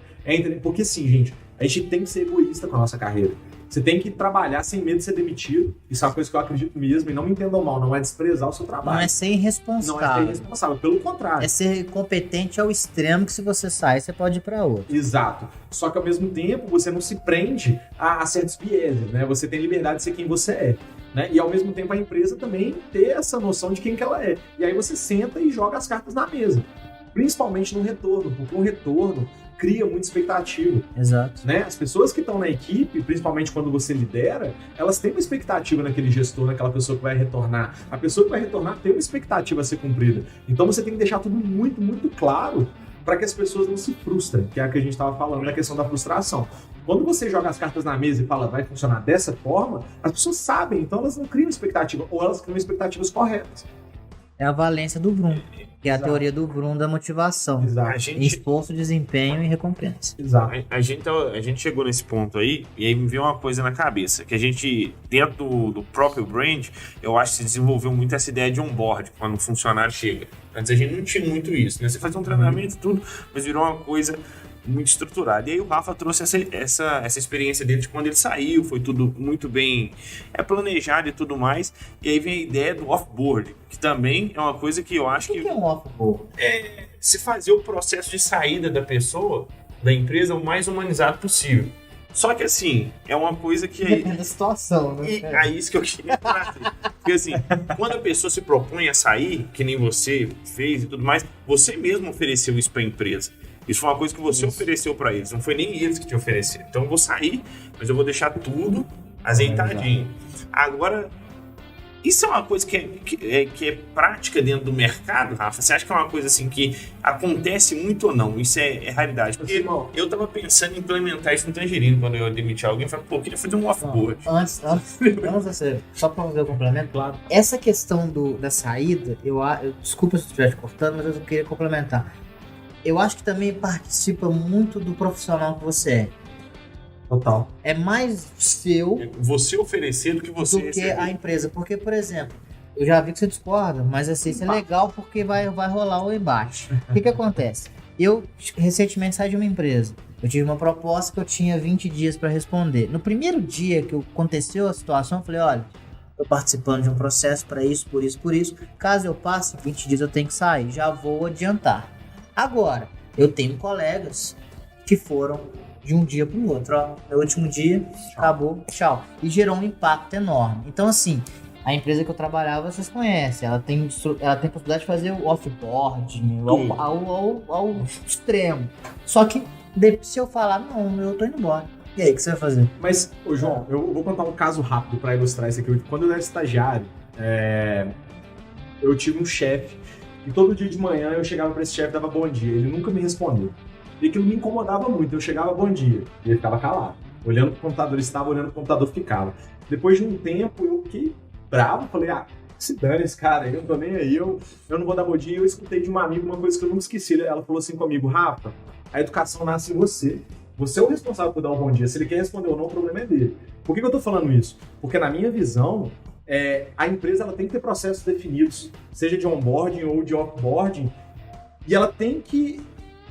porque sim, gente, a gente tem que ser egoísta com a nossa carreira. Você tem que trabalhar sem medo de ser demitido. Isso é uma coisa que eu acredito mesmo, e não me entendam mal, não é desprezar o seu trabalho. Não é ser irresponsável. Não é ser irresponsável, pelo contrário. É ser competente ao extremo que se você sair, você pode ir pra outro. Exato. Só que ao mesmo tempo, você não se prende a certos vieses, né? Você tem liberdade de ser quem você é. Né? E ao mesmo tempo a empresa também ter essa noção de quem que ela é. E aí você senta e joga as cartas na mesa. Principalmente no retorno, porque o retorno cria muita expectativa. Exato. Né? As pessoas que estão na equipe, principalmente quando você lidera, elas têm uma expectativa naquele gestor, naquela pessoa que vai retornar. A pessoa que vai retornar tem uma expectativa a ser cumprida. Então você tem que deixar tudo muito, muito claro para que as pessoas não se frustrem, que é a que a gente estava falando, na questão da frustração. Quando você joga as cartas na mesa e fala, vai funcionar dessa forma, as pessoas sabem, então elas não criam expectativa, ou elas criam expectativas corretas. É a valência do Vroom, que é a Exato. teoria do Vroom da motivação. Exato. Esforço, desempenho e recompensa. Exato. A gente chegou nesse ponto aí, e aí me veio uma coisa na cabeça, que a gente, dentro do próprio brand, eu acho que se desenvolveu muito essa ideia de onboard, quando um funcionário chega. Antes a gente não tinha muito isso, né? Você fazia um treinamento e tudo, mas virou uma coisa muito estruturada. E aí o Rafa trouxe essa experiência dele de quando ele saiu, foi tudo muito bem planejado e tudo mais, e aí vem a ideia do off-board, que também é uma coisa que eu acho O que é um off-board? se fazer o processo de saída da pessoa, da empresa, o mais humanizado possível. Só que assim, é uma coisa que... Depende da situação, né? E é isso que eu queria trazer. Porque assim, quando a pessoa se propõe a sair, que nem você fez e tudo mais, você mesmo ofereceu isso para a empresa. Isso foi uma coisa que você ofereceu para eles, não foi nem eles que te ofereceram. Então eu vou sair, mas eu vou deixar tudo azeitadinho. Agora, isso é uma coisa que é prática dentro do mercado, Rafa? Você acha que é uma coisa assim que acontece muito ou não? Isso é raridade? Porque eu tava pensando em implementar isso no Tangerino quando eu demiti alguém. Eu falei, pô, eu queria fazer um off-board. Antes só para fazer o complemento, claro. Essa questão da saída, eu desculpa se eu estiver te cortando, mas eu queria complementar. Eu acho que também participa muito do profissional que você é. Total. É mais seu Você oferecer do que você do que receber. a empresa. Porque, por exemplo, eu já vi que você discorda, mas assim, isso é legal porque vai rolar o embate. O que acontece? Eu recentemente saí de uma empresa. Eu tive uma proposta que eu tinha 20 dias para responder. No primeiro dia que aconteceu a situação, eu falei, olha, estou participando de um processo para isso, por isso, por isso. Caso eu passe 20 dias, eu tenho que sair. Já vou adiantar. Agora, eu tenho colegas que foram de um dia para o outro. Ó, no último dia, acabou, tchau. E gerou um impacto enorme. Então, assim, a empresa que eu trabalhava, vocês conhecem. Ela tem possibilidade de fazer o offboarding ao extremo. Só que se eu falar, não, eu tô indo embora. E aí, o que você vai fazer? Mas, ô João, eu vou contar um caso rápido para ilustrar isso aqui. Quando eu era estagiário, eu tive um chefe e todo dia de manhã eu chegava para esse chefe e dava bom dia. Ele nunca me respondeu. E aquilo me incomodava muito. Eu chegava bom dia e ele ficava calado. Olhando pro computador, ele estava olhando pro computador, ficava. Depois de um tempo, eu fiquei bravo. Falei, se dane esse cara, eu não tô nem aí, eu não vou dar bom dia. Eu escutei de uma amiga uma coisa que eu nunca esqueci. Ela falou assim comigo, Rafa, a educação nasce em você. Você é o responsável por dar um bom dia. Se ele quer responder ou não, o problema é dele. Por que eu tô falando isso? Porque na minha visão, a empresa ela tem que ter processos definidos, seja de onboarding ou de offboarding, e ela tem que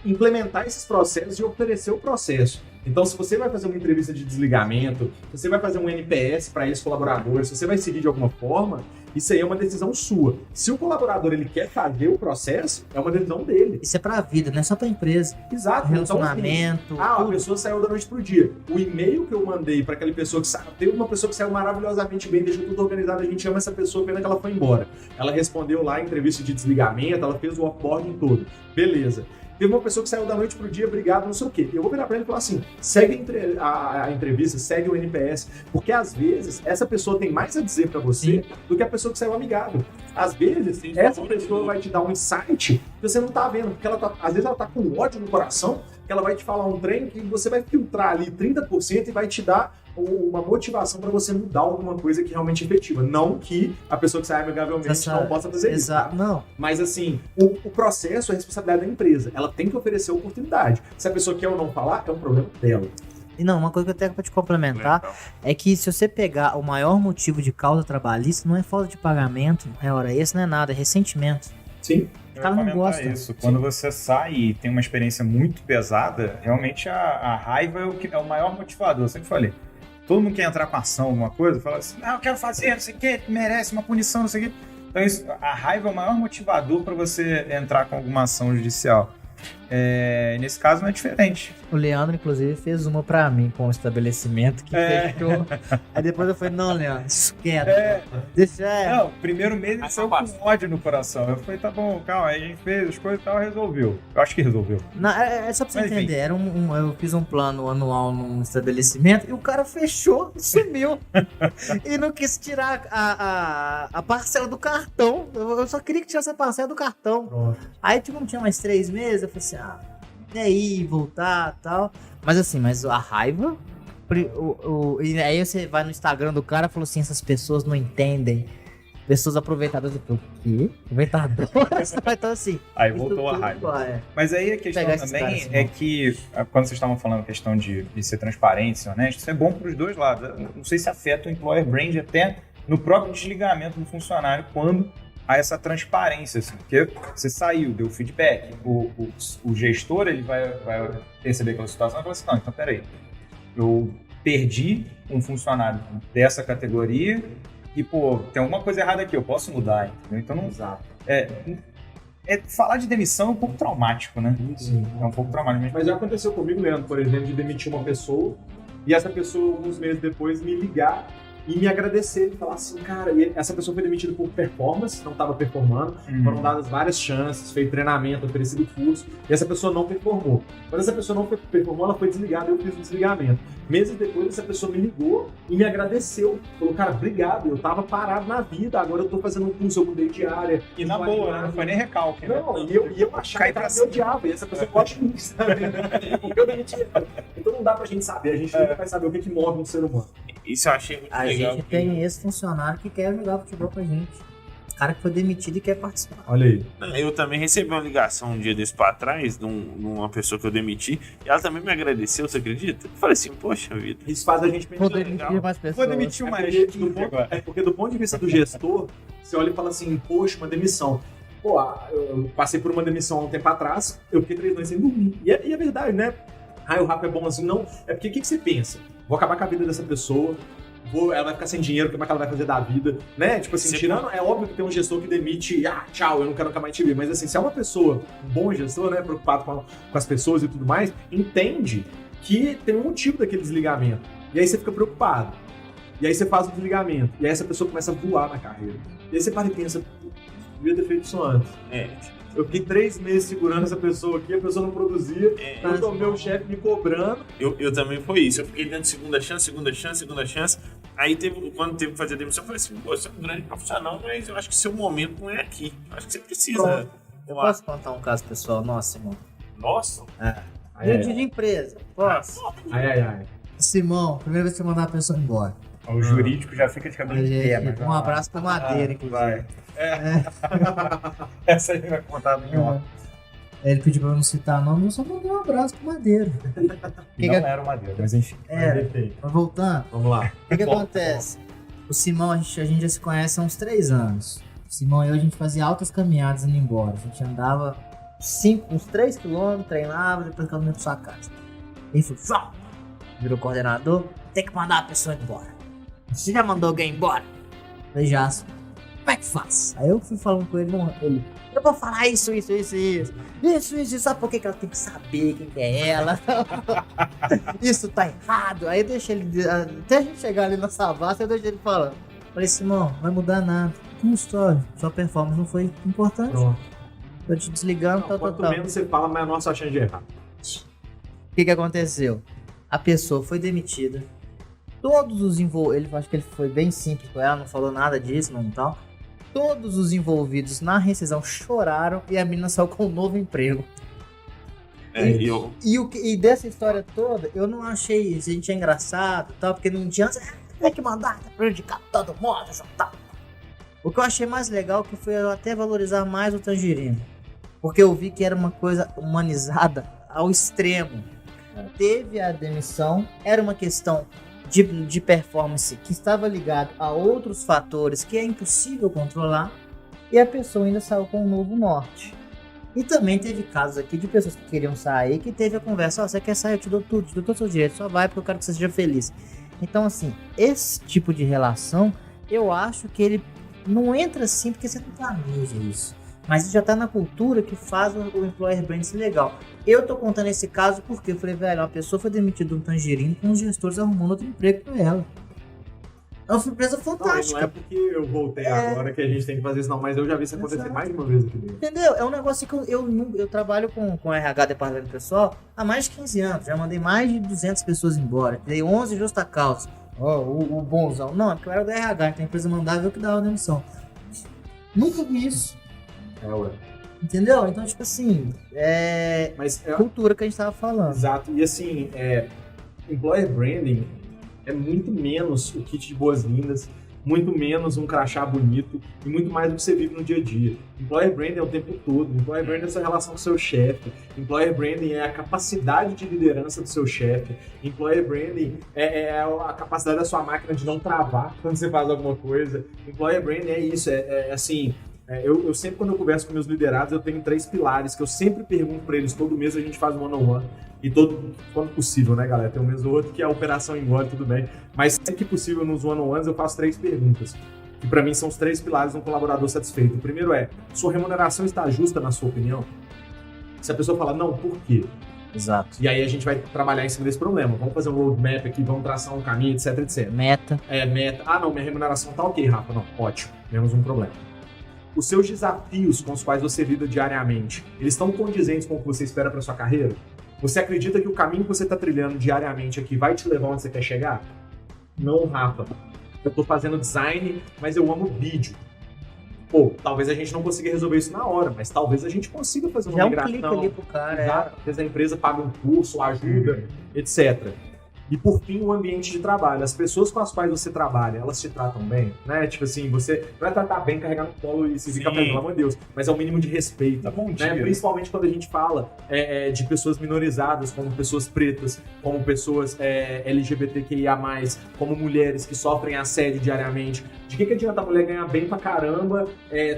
implementar esses processos e oferecer o processo. Então, se você vai fazer uma entrevista de desligamento, se você vai fazer um NPS para esses colaboradores, se você vai seguir de alguma forma, isso aí é uma decisão sua. Se o colaborador ele quer fazer o processo, é uma decisão dele. Isso é pra vida, não é só pra empresa. Exato. Relacionamento. Então, a pessoa saiu da noite pro dia. O e-mail que eu mandei para aquela pessoa que saiu, teve uma pessoa que saiu maravilhosamente bem, deixou tudo organizado, a gente ama essa pessoa, pena que ela foi embora. Ela respondeu lá a entrevista de desligamento, ela fez o offboarding todo. Beleza. Teve uma pessoa que saiu da noite pro dia, obrigado, não sei o quê. Eu vou virar pra ele e falar assim, segue a entrevista, segue o NPS, porque às vezes essa pessoa tem mais a dizer pra você do que a pessoa que saiu amigável. Às vezes, essa pessoa vai te dar um insight que você não tá vendo, porque às vezes ela tá com ódio no coração, que ela vai te falar um trem que você vai filtrar ali 30% e vai te dar uma motivação para você mudar alguma coisa que realmente é efetiva. Não que a pessoa que sai amigavelmente não possa fazer isso. Tá? Não. Mas assim, o processo é responsabilidade da empresa. Ela tem que oferecer oportunidade. Se a pessoa quer ou não falar, é um problema dela. E não, uma coisa que eu tenho pra te complementar é que se você pegar o maior motivo de causa trabalhista, não é falta de pagamento, não é hora extra, não é nada, é ressentimento. Sim. O cara não gosta. Isso. Quando você sai e tem uma experiência muito pesada, realmente a raiva é o maior motivador. Eu sempre falei. Todo mundo quer entrar com ação, alguma coisa, fala assim, eu quero fazer, não sei o que, merece uma punição, não sei o que. Então a raiva é o maior motivador para você entrar com alguma ação judicial. Nesse caso não é diferente. O Leandro, inclusive, fez uma pra mim com o estabelecimento que fechou. Aí depois eu falei, não, Leandro, isso quieto. Deixa. Não, primeiro mês ele saiu com ódio no coração. Eu falei, tá bom, calma, aí a gente fez as coisas e tal, resolveu. Eu acho que resolveu. Não, é só pra você entender, era eu fiz um plano anual num estabelecimento e o cara fechou, sumiu. E não quis tirar a parcela do cartão. Eu só queria que tirasse a parcela do cartão. Pronto. Aí, tipo, não tinha mais 3 meses, eu falei assim, e aí, voltar e tal. Mas assim, a raiva... E aí você vai no Instagram do cara e falou assim, essas pessoas não entendem. Pessoas aproveitadoras. Eu falei, o quê? Aproveitadoras? Então assim... Aí voltou a raiva. Mas aí a questão também é que, quando vocês estavam falando a questão de ser transparente, ser honesto, isso é bom para os dois lados. Não sei se afeta o employer brand até no próprio desligamento do funcionário quando há essa transparência, assim, porque você saiu, deu feedback, o gestor ele vai perceber aquela situação e falar assim, não, então peraí, eu perdi um funcionário dessa categoria e, pô, tem alguma coisa errada aqui, eu posso mudar, entendeu? Então não... Exato. Falar de demissão é um pouco traumático, né? Sim. É um pouco traumático. Mas já aconteceu comigo, Leandro, por exemplo, de demitir uma pessoa e essa pessoa, alguns meses depois, me ligar e me agradecer e falar assim, cara, e essa pessoa foi demitida por performance, não estava performando, foram dadas várias chances, fez treinamento, oferecido curso, e essa pessoa não performou. Quando essa pessoa não performou, ela foi desligada e eu fiz o desligamento. Meses depois, essa pessoa me ligou e me agradeceu. Falou, cara, obrigado, eu tava parado na vida, agora eu tô fazendo um curso, eu mudei de área. E na boa, né? Não foi nem recalque, né? Não, e eu achava que era meu diabo, e essa pessoa gosta de mim, sabe? Eu demiti ela. Então não dá pra gente saber, a gente nunca vai saber o que move um ser humano. Isso eu achei muito a legal. A gente tem esse funcionário que quer jogar futebol com a gente. O cara que foi demitido e quer participar. Olha aí. Eu também recebi uma ligação um dia desse pra trás de uma pessoa que eu demiti e ela também me agradeceu, você acredita? Eu falei assim, poxa vida. Isso faz a gente pensar. Vou demitir mais pessoas. Vou demitir uma porque do ponto de vista do gestor, você olha e fala assim, poxa, uma demissão. Pô, eu passei por uma demissão há um tempo atrás, eu fiquei 3 noites sem dormir. E é verdade, né? O rap é bom assim, não. É porque o que você pensa? Vou acabar com a vida dessa pessoa, ela vai ficar sem dinheiro, o que ela vai fazer da vida, né? Tipo assim, tirando, é óbvio que tem um gestor que demite, tchau, eu não quero nunca mais te ver, mas assim, se é uma pessoa, um bom gestor, né, preocupado com as pessoas e tudo mais, entende que tem um motivo daquele desligamento. E aí você fica preocupado. E aí você faz o desligamento. E aí essa pessoa começa a voar na carreira. E aí você para e pensa, devia ter feito isso antes. Eu fiquei 3 meses segurando essa pessoa aqui, a pessoa não produzia, então o meu chefe me cobrando. Eu também foi isso, eu fiquei dando segunda chance. Aí quando teve que fazer a demissão, eu falei assim, pô, você é um grande profissional, mas eu acho que seu momento não é aqui. Eu acho que você precisa. Eu posso contar um caso pessoal nosso, Simão? Nossa? De empresa. Posso? Ai. Simão, primeira vez que você mandar a pessoa embora. O jurídico já fica de cabelo de pé. Um abraço pra Madeira, inclusive. Vai. Essa aí vai contar melhor. Ele pediu pra eu não citar nome, eu só mandei um abraço pro Madeira. Não era o Madeira, mas enfim. Mas voltando, vamos lá. O que acontece? O Simão, a gente já se conhece há uns 3 anos. O Simão e eu, a gente fazia altas caminhadas indo embora. A gente andava uns 3 km, treinava, depois caminhava pra sua casa. Ele falou, virou coordenador, tem que mandar a pessoa embora. Você já mandou alguém embora? Eu falei, já. Como é que faz? Aí eu fui falando com ele, eu vou falar isso, sabe por que ela tem que saber quem é ela? Isso tá errado. Aí eu deixei ele, até a gente chegar ali na Savassi, eu deixei ele falando. Falei, Simão, não vai mudar nada. Como história? Sua performance não foi importante. Pronto. tô te desligando, Não, quanto menos você fala, menor sua chance de errar. O que aconteceu? A pessoa foi demitida. Todos os envolvidos, acho que ele foi bem simples com ela, não falou nada disso, não tal. Todos os envolvidos na rescisão choraram e a menina saiu com um novo emprego. E dessa história toda, eu não achei, a gente é engraçado e tal, porque não tinha que mandar prejudicar todo mundo, tal. O que eu achei mais legal que foi eu até valorizar mais o Tangerino. Porque eu vi que era uma coisa humanizada ao extremo. Teve a demissão, era uma questão de performance que estava ligado a outros fatores que é impossível controlar, e a pessoa ainda saiu com um novo norte. E também teve casos aqui de pessoas que queriam sair, que teve a conversa, você quer sair, eu te dou tudo, te dou todos os seus direitos, só vai porque eu quero que você seja feliz. Então assim, esse tipo de relação, eu acho que ele não entra assim porque você não planeja isso. Mas já tá na cultura que faz o employer brand ser legal. Eu tô contando esse caso porque eu falei, velho, uma pessoa foi demitida do Tangerino com os gestores arrumando outro emprego pra ela. É uma surpresa fantástica. Não é porque eu voltei agora que a gente tem que fazer isso, não, mas eu já vi isso acontecer mais de uma vez aqui dentro. Entendeu? É um negócio que eu trabalho com RH, departamento pessoal, há mais de 15 anos. Já mandei mais de 200 pessoas embora. Dei 11 justa causa. O bonzão. Não, é porque eu era do RH, então a empresa mandava eu que dava a demissão. Nunca vi isso. Ué. Entendeu? Então, tipo assim, Mas cultura que a gente tava falando. Exato. E assim, employer branding é muito menos o kit de boas-vindas, muito menos um crachá bonito e muito mais do que você vive no dia a dia. Employer branding é o tempo todo. Employer branding é a sua relação com o seu chefe. Employer branding é a capacidade de liderança do seu chefe. Employer branding é a capacidade da sua máquina de não travar quando você faz alguma coisa. Employer branding é isso, assim... Eu sempre, quando eu converso com meus liderados, eu tenho 3 pilares que eu sempre pergunto para eles. Todo mês a gente faz um one-on-one. E quando possível, né, galera? Tem um mês ou outro que é a operação engole, tudo bem. Mas sempre que possível, nos one-on-ones, eu faço 3 perguntas. Que para mim são os 3 pilares de um colaborador satisfeito. O primeiro é, sua remuneração está justa na sua opinião? Se a pessoa falar, não, por quê? Exato. E aí a gente vai trabalhar em cima desse problema. Vamos fazer um roadmap aqui, vamos traçar um caminho, etc, etc. Meta. Meta. Ah, não, minha remuneração tá ok, Rafa. Não, ótimo. Menos um problema. Os seus desafios com os quais você lida diariamente, eles estão condizentes com o que você espera para sua carreira? Você acredita que o caminho que você está trilhando diariamente aqui vai te levar onde você quer chegar? Não, Rafa. Eu estou fazendo design, mas eu amo vídeo. Pô, talvez a gente não consiga resolver isso na hora, mas talvez a gente consiga fazer uma migração. Já um clique ali pro cara. Exato. Talvez a empresa pague um curso, ajuda, etc. E por fim, o ambiente de trabalho. As pessoas com as quais você trabalha, elas te tratam bem, né? Tipo assim, você vai tratar bem, carregar no colo e se fica pelo amor de Deus. Mas é o mínimo de respeito. Tá bom, né? Principalmente quando a gente fala de pessoas minorizadas, como pessoas pretas, como pessoas LGBTQIA+, como mulheres que sofrem assédio diariamente. De que adianta a mulher ganhar bem pra caramba,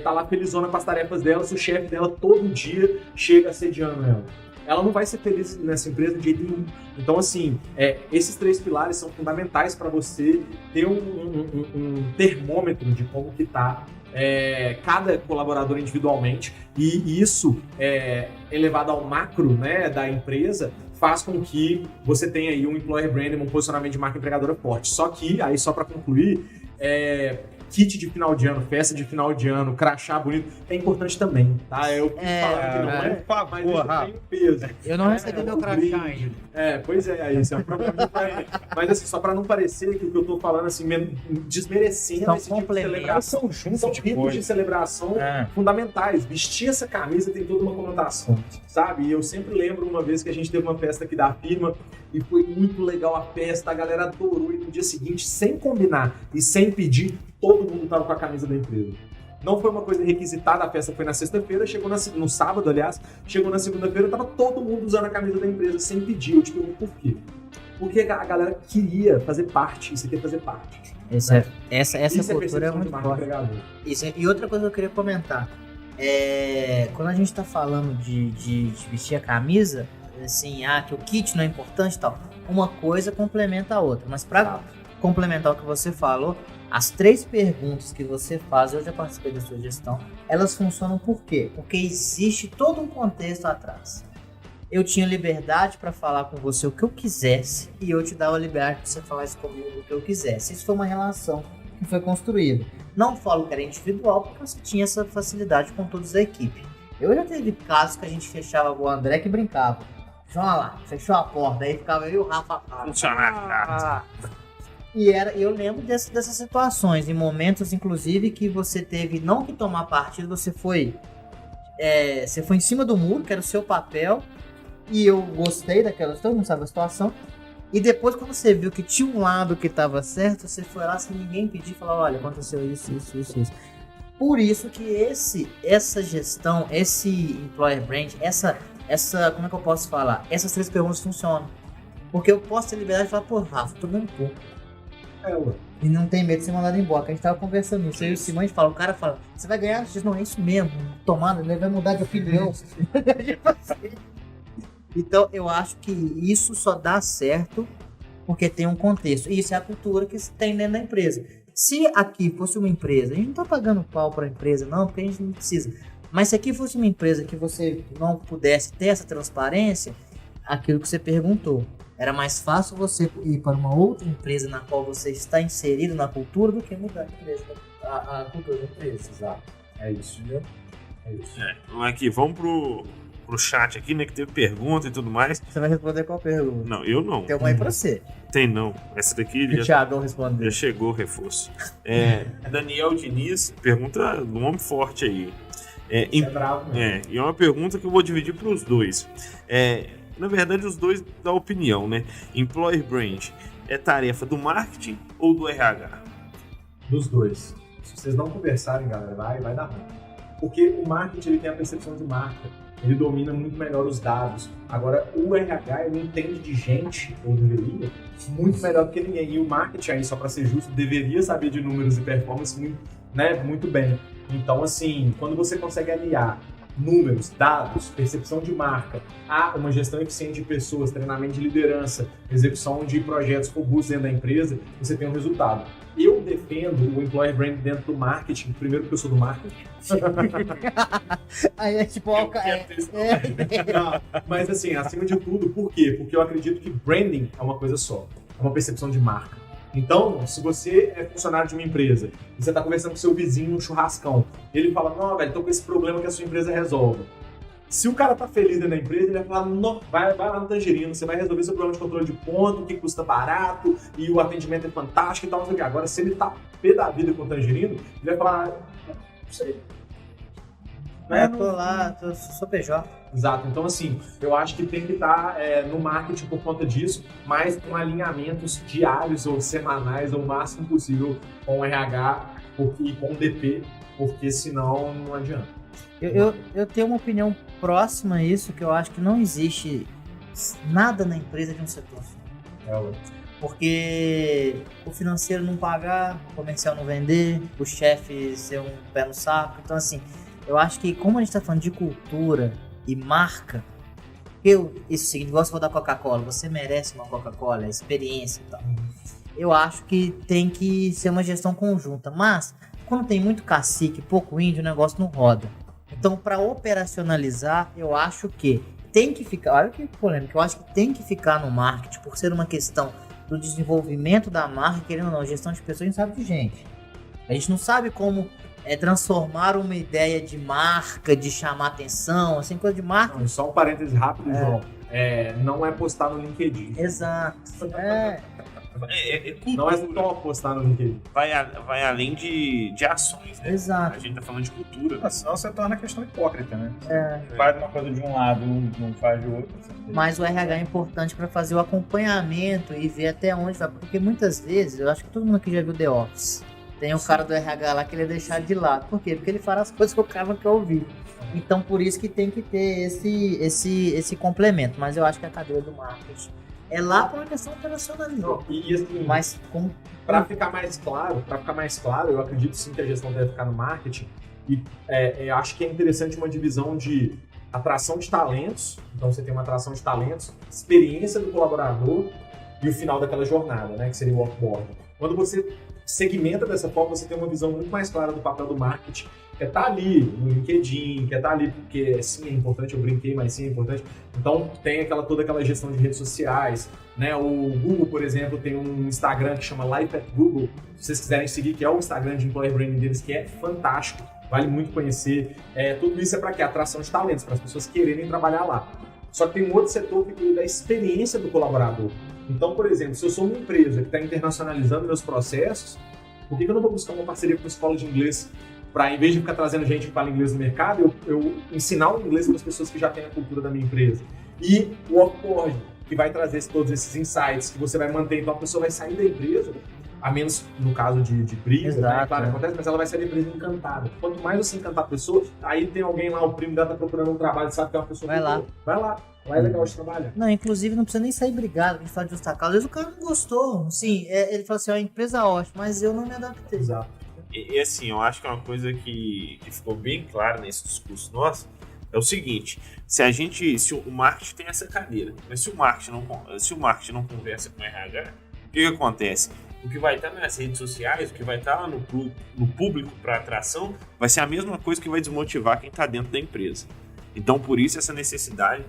tá lá felizona com as tarefas dela, se o chefe dela todo dia chega assediando ela? Ela não vai ser feliz nessa empresa de jeito nenhum. Então, assim, esses 3 pilares são fundamentais para você ter um termômetro de como que tá cada colaborador individualmente. E isso, elevado ao macro, né, da empresa, faz com que você tenha aí um employer branding, um posicionamento de marca empregadora forte. Só que, aí só para concluir, kit de final de ano, festa de final de ano, crachá bonito, é importante também, tá? Eu quis falar que não é, por favor, mas isso tem um peso. Eu não recebi meu crachá ainda. Pois é, aí esse é um problema. Mas assim, só pra não parecer que o que eu tô falando, assim, desmerecendo São esse tipo de celebração. São ritos de celebração fundamentais. Vestir essa camisa tem toda uma conotação, sabe? E eu sempre lembro uma vez que a gente teve uma festa aqui da firma e foi muito legal a festa, a galera adorou, e no dia seguinte, sem combinar e sem pedir, todo mundo tava com a camisa da empresa. Não foi uma coisa requisitada, a festa foi na sexta-feira, chegou no sábado, aliás, chegou na segunda-feira, tava todo mundo usando a camisa da empresa sem pedir. Eu te pergunto por quê? Porque a galera queria fazer parte, isso aqui é fazer parte. Essa cultura é muito forte. E outra coisa que eu queria comentar, quando a gente tá falando de vestir a camisa, assim, que o kit não é importante e tal, uma coisa complementa a outra, mas pra complementar o que você falou, as 3 perguntas que você faz, eu já participei da sua gestão, elas funcionam por quê? Porque existe todo um contexto atrás. Eu tinha liberdade para falar com você o que eu quisesse e eu te dava a liberdade para você falar isso comigo o que eu quisesse. Isso foi uma relação que foi construída. Não falo que era individual, porque você tinha essa facilidade com todos da equipe. Eu já teve casos que a gente fechava com o André que brincava. João lá, fechou a porta, aí ficava eu e o Rafa. Funcionário. E eu lembro dessas situações, em momentos, inclusive, que você teve não que tomar partido, você foi em cima do muro, que era o seu papel, e eu gostei daquela, todo mundo sabe a situação. E depois, quando você viu que tinha um lado que estava certo, você foi lá sem ninguém pedir e falou: olha, aconteceu isso. Por isso que essa gestão, esse employer brand, essa, como é que eu posso falar? Essas 3 perguntas funcionam. Porque eu posso ter liberdade de falar: pô, Rafa, tô ganhando pouco. E não tem medo de ser mandado embora, que a gente tava conversando isso. Aí o Simão, o cara fala: você vai ganhar? Não, é isso mesmo. Tomada, ele vai mudar de opinião. Então, eu acho que isso só dá certo porque tem um contexto. E isso é a cultura que tem dentro da empresa. Se aqui fosse uma empresa, a gente não tá pagando pau pra empresa, não, porque a gente não precisa. Mas se aqui fosse uma empresa que você não pudesse ter essa transparência, aquilo que você perguntou, era mais fácil você ir para uma outra empresa na qual você está inserido na cultura do que mudar de empresa, a cultura da empresa. Exato. É isso, viu? É isso. Aqui, vamos pro chat aqui, né, que teve pergunta e tudo mais. Você vai responder qual pergunta? Não, eu não. Tem uma aí pra você. Tem não. Essa daqui O Thiago respondeu. já chegou o reforço. Daniel Diniz pergunta um homem forte aí. É bravo, né? E é uma pergunta que eu vou dividir para os dois. Na verdade, os dois dão opinião, né? Employer Brand é tarefa do marketing ou do RH? Dos dois. Se vocês não conversarem, galera, vai dar ruim. Porque o marketing ele tem a percepção de marca. Ele domina muito melhor os dados. Agora, o RH, ele entende de gente, ou deveria, muito melhor do que ninguém. E o marketing, aí, só para ser justo, deveria saber de números e performance muito bem. Então, assim, quando você consegue aliar números, dados, percepção de marca a uma gestão eficiente de pessoas, treinamento de liderança, execução de projetos robustos dentro da empresa, você tem um resultado. Eu defendo o employer brand dentro do marketing, primeiro porque eu sou do marketing. Aí é tipo... Não, mas assim, acima de tudo, por quê? Porque eu acredito que branding é uma coisa só, é uma percepção de marca. Então, se você é funcionário de uma empresa e você está conversando com seu vizinho no churrascão, ele fala: não, velho, tô com esse problema que a sua empresa resolve. Se o cara tá feliz dentro da empresa, ele vai falar: não, vai lá no Tangerino, você vai resolver seu problema de controle de ponto, que custa barato e o atendimento é fantástico e tal, não sei o que. Agora, se ele tá pé da vida com o Tangerino, ele vai falar: não sei. Sou PJ. Exato, então assim, eu acho que tem que estar no marketing por conta disso, mas com alinhamentos diários ou semanais, ou o máximo possível com o RH e com o DP, porque senão não adianta. Eu tenho uma opinião próxima a isso, que eu acho que não existe nada na empresa de um setor. Porque o financeiro não pagar, o comercial não vender, o chefe ser um pé no saco. Então assim, eu acho que como a gente está falando de cultura e marca, isso é o seguinte: igual você for da Coca-Cola, você merece uma Coca-Cola, experiência e tal. Eu acho que tem que ser uma gestão conjunta, mas quando tem muito cacique, pouco índio, o negócio não roda. Então, para operacionalizar, eu acho que tem que ficar, olha que polêmica, eu acho que tem que ficar no marketing, por ser uma questão do desenvolvimento da marca, querendo ou não, gestão de pessoas, a gente sabe de gente. A gente não sabe como transformar uma ideia de marca, de chamar atenção, assim, coisa de marca. Não, só um parênteses rápido, João. Não é postar no LinkedIn. Exato. Não é só postar no LinkedIn. Vai além de ações, né? Exato. A gente tá falando de cultura. Senão você torna a questão hipócrita, né? Você faz uma coisa de um lado, não faz de outro. Mas o RH é importante para fazer o acompanhamento e ver até onde vai. Porque muitas vezes, eu acho que todo mundo aqui já viu The Office. Tem o cara do RH lá que ele é deixado de lado. Por quê? Porque ele fala as coisas que o cara não quer ouvir. Então, por isso que tem que ter esse complemento. Mas eu acho que a cadeira do marketing é lá por uma questão operacional. E assim, mas para ficar mais claro, eu acredito sim que a gestão deve ficar no marketing. E eu acho que é interessante uma divisão de atração de talentos. Então, você tem uma atração de talentos, experiência do colaborador e o final daquela jornada, né? Que seria o offboard. Quando você segmenta dessa forma, você tem uma visão muito mais clara do papel do marketing, que é estar ali no LinkedIn, que é estar ali porque sim é importante, eu brinquei, mas sim é importante. Então tem toda aquela gestão de redes sociais, né? O Google, por exemplo, tem um Instagram que chama Life at Google, se vocês quiserem seguir, que é o Instagram de Employer Branding deles, que é fantástico. vale muito conhecer. Tudo isso é para quê? Atração de talentos, para as pessoas quererem trabalhar lá. Só que tem um outro setor que cuida da experiência do colaborador. Então, por exemplo, se eu sou uma empresa que está internacionalizando meus processos, por que eu não vou buscar uma parceria com uma escola de inglês para, em vez de ficar trazendo gente que fala inglês no mercado, eu ensinar o inglês para as pessoas que já têm a cultura da minha empresa? E o offboarding, que vai trazer todos esses insights que você vai manter. Então, a pessoa vai sair da empresa, a menos no caso de briga, né? Claro, acontece, mas ela vai sair da empresa encantada. Quanto mais você encantar a pessoa, aí tem alguém lá, o primo dela tá procurando um trabalho, sabe que é uma pessoa Vai lá. Vai lá é legal de trabalhar. Não, inclusive não precisa nem sair brigado, a gente fala de justa causa. Às vezes o cara não gostou. Sim, ele fala assim, ó, a empresa ótima, mas eu não me adaptei. Exato. E assim, eu acho que é uma coisa que ficou bem clara nesse discurso nosso, é o seguinte, se o marketing tem essa cadeira, mas se o marketing não conversa com o RH, o que acontece? O que vai estar nas redes sociais, o que vai estar lá no público para atração, vai ser a mesma coisa que vai desmotivar quem está dentro da empresa. Então, por isso, essa necessidade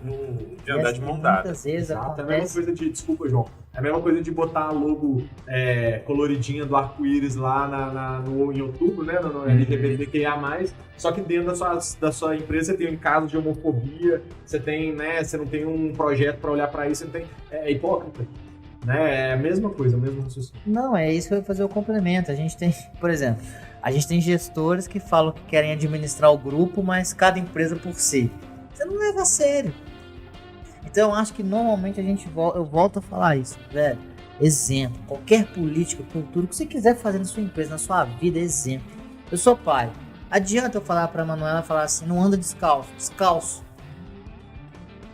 de andar de mão dada. Muitas vezes Exato. É a mesma coisa desculpa, João, é a mesma coisa de botar a logo coloridinha do arco-íris lá em outubro, né, no LGBTQIA+, só que dentro da sua empresa você tem um caso de homofobia, você não tem um projeto para olhar para isso, você não tem, é hipócrita. Né? É a mesma coisa, o mesmo raciocínio. Não, é isso que eu vou fazer o complemento. A gente tem, por exemplo, a gente tem gestores que falam que querem administrar o grupo, mas cada empresa por si. Você não leva a sério. Então eu acho que normalmente eu volto a falar isso, velho. Exemplo, qualquer política, cultura, o que você quiser fazer na sua empresa, na sua vida, exemplo. Eu sou pai. Adianta eu falar pra Manuela, falar assim, não anda descalço.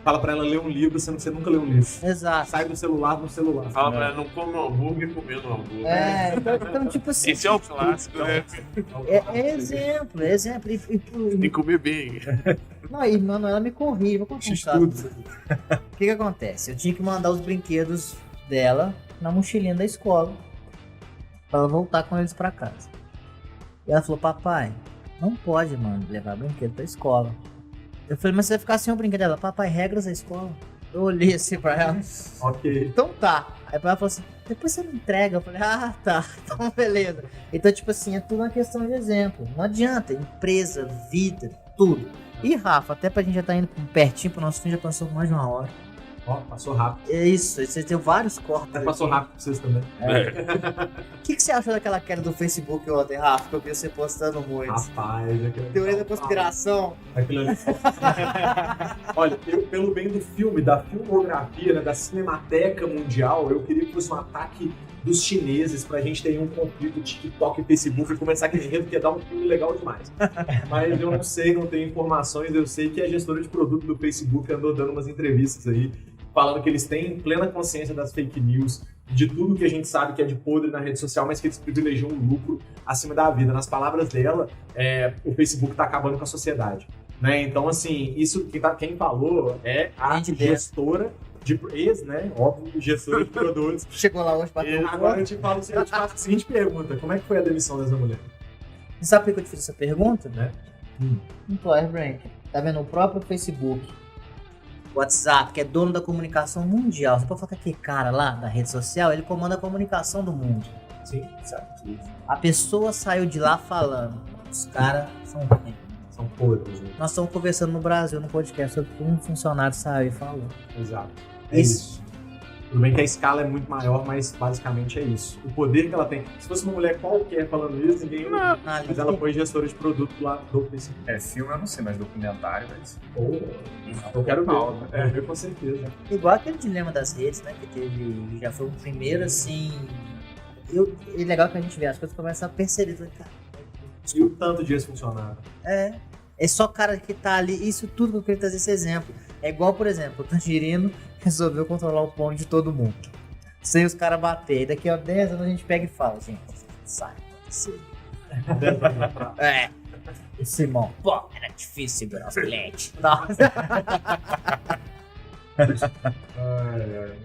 Fala pra ela ler um livro, sendo que você nunca leu um livro. Exato. Sai do celular no celular. Fala pra ela, não come hambúrguer comendo hambúrguer. Então tipo assim... Esse é o clássico, né? É exemplo. Tem que comer bem. Não, e Manuela me corrige, vou contar um caso disso aqui. O que acontece? Eu tinha que mandar os brinquedos dela na mochilinha da escola pra ela voltar com eles pra casa. E ela falou, papai, não pode, mano, levar brinquedo pra escola. Eu falei, mas você vai ficar sem o brinquedo dela? Papai, regras da escola. Eu olhei assim pra ela. Ok. Então tá. Aí ela falou assim, depois você me entrega. Eu falei, tá, então beleza. Então, tipo assim, é tudo uma questão de exemplo. Não adianta, empresa, vida, tudo. E Rafa, até pra gente já tá indo pertinho pro nosso fim, já passou mais de 1 hora. Ó, passou rápido. É isso, você tem vários cortes. Até passou rápido pra vocês também. O que você achou daquela queda do Facebook ontem, Rafa? Que eu vi você postando muito. Rapaz, Teoria da conspiração. Aquilo ali. Olha, pelo bem do filme, da filmografia, né, da Cinemateca Mundial, eu queria que fosse um ataque dos chineses pra gente ter um conflito TikTok e Facebook e começar aquele enredo que ia dar um filme legal demais. Mas eu não sei, não tenho informações, eu sei que a gestora de produto do Facebook andou dando umas entrevistas aí, falando que eles têm plena consciência das fake news, de tudo que a gente sabe que é de podre na rede social, mas que eles privilegiam o lucro acima da vida. Nas palavras dela, o Facebook tá acabando com a sociedade. Né? Então, assim, isso quem falou é a gestora de óbvio, gestora de produtos. Chegou lá hoje pra ter Agora eu te faço a seguinte pergunta: como é que foi a demissão dessa mulher? Você sabe por que eu te fiz essa pergunta? Né? Employer Branding. Tá vendo? O próprio Facebook, WhatsApp, que é dono da comunicação mundial. Você pode falar que aquele cara lá da rede social, ele comanda a comunicação do mundo. Sim, certo. A pessoa saiu de lá falando, os caras são ruins. São podres. Né? Nós estamos conversando no Brasil, no podcast, sobre que um funcionário saiu e falou. Exato. É isso. Tudo bem que a escala é muito maior, mas basicamente é isso. O poder que ela tem. Se fosse uma mulher qualquer falando isso, ninguém... Mas ela foi gestora de produto lá do Facebook. Filme eu não sei, mas documentário é isso. Eu quero ver. Com certeza. Igual aquele dilema das redes, né? Que teve... Já foi o primeiro, assim... E legal que a gente vê, as coisas começam a perceber. Cara, e o tanto de ex-funcionário? É só cara que tá ali. Isso tudo que eu queria trazer esse exemplo. É igual, por exemplo, o Tangerino resolveu controlar o pão de todo mundo. Sem os caras bater. E daqui a 10 anos a gente pega e fala, gente, sai. Simão, pô, era difícil segurar os clientes.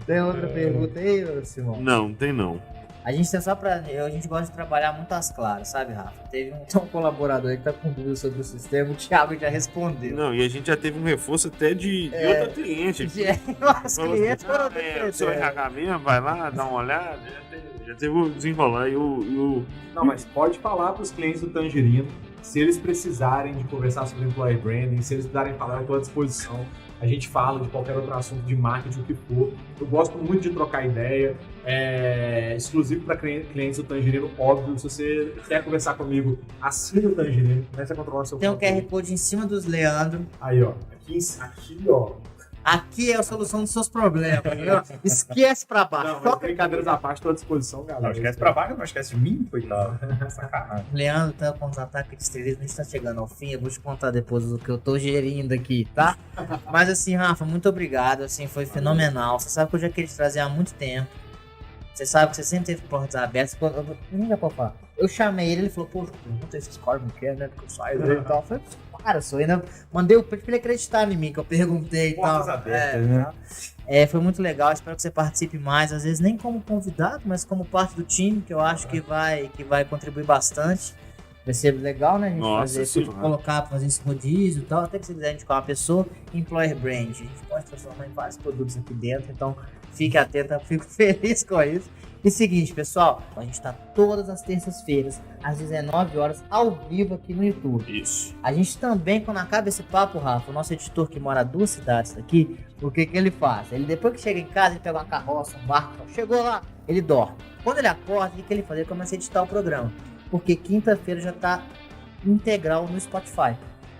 Tem outra pergunta aí, Simão? Não, tem não. A gente tem a gente gosta de trabalhar muito às claras, sabe, Rafa? Teve um colaborador aí que tá com dúvida sobre o sistema, o Thiago já respondeu. Não, e a gente já teve um reforço até de outra cliente. Os clientes foram o seu RH mesmo, vai lá, dá uma olhada, já teve o desenrolar e o... Não, mas pode falar pros clientes do Tangerino Se eles precisarem de conversar sobre employer branding, se eles precisarem falar, eu estou à disposição. A gente fala de qualquer outro assunto de marketing, o que for. Eu gosto muito de trocar ideia. É exclusivo para clientes do Tangerino, óbvio. Se você quer conversar comigo, assina o Tangerino. Começa a controlar seu Tem um conteúdo. QR Code em cima dos Leandro. Aí, ó. Aqui, ó. Aqui é a solução dos seus problemas, viu? Esquece pra baixo. Não, mas brincadeiras à parte, estou à disposição, galera. Não esquece pra baixo, não esquece de mim, coitado. Sacanagem. Leandro tá com os ataques de esterismo, a gente tá chegando ao fim, eu vou te contar depois do que eu tô gerindo aqui, tá? Mas assim, Rafa, muito obrigado, assim, foi fenomenal. Você sabe que eu já queria te trazer há muito tempo. Você sabe que você sempre teve portas abertas. Ninguém pode falar. Eu chamei ele falou, pô, pergunta esses caras não querem, né? Porque eu saio dele e tal. Eu falei, para, só ainda mandei o print pra ele acreditar em mim, que eu perguntei e tal. Portas abertas, né? Foi muito legal, espero que você participe mais, às vezes nem como convidado, mas como parte do time, que eu acho que vai contribuir bastante. Vai ser legal, né? A gente Nossa, fazer esse rodízio e tal. Até que se quiser indicar uma pessoa, Employer Brand. A gente pode transformar em vários produtos aqui dentro, então fique atento, eu fico feliz com isso. E seguinte, pessoal, a gente tá todas as terças-feiras, às 19 horas, ao vivo aqui no YouTube. Isso. A gente também, quando acaba esse papo, Rafa, o nosso editor que mora a 2 cidades daqui, o que ele faz? Ele depois que chega em casa, ele pega uma carroça, um barco, chegou lá, ele dorme. Quando ele acorda, o que ele faz? Ele começa a editar o programa. Porque quinta-feira já tá integral no Spotify.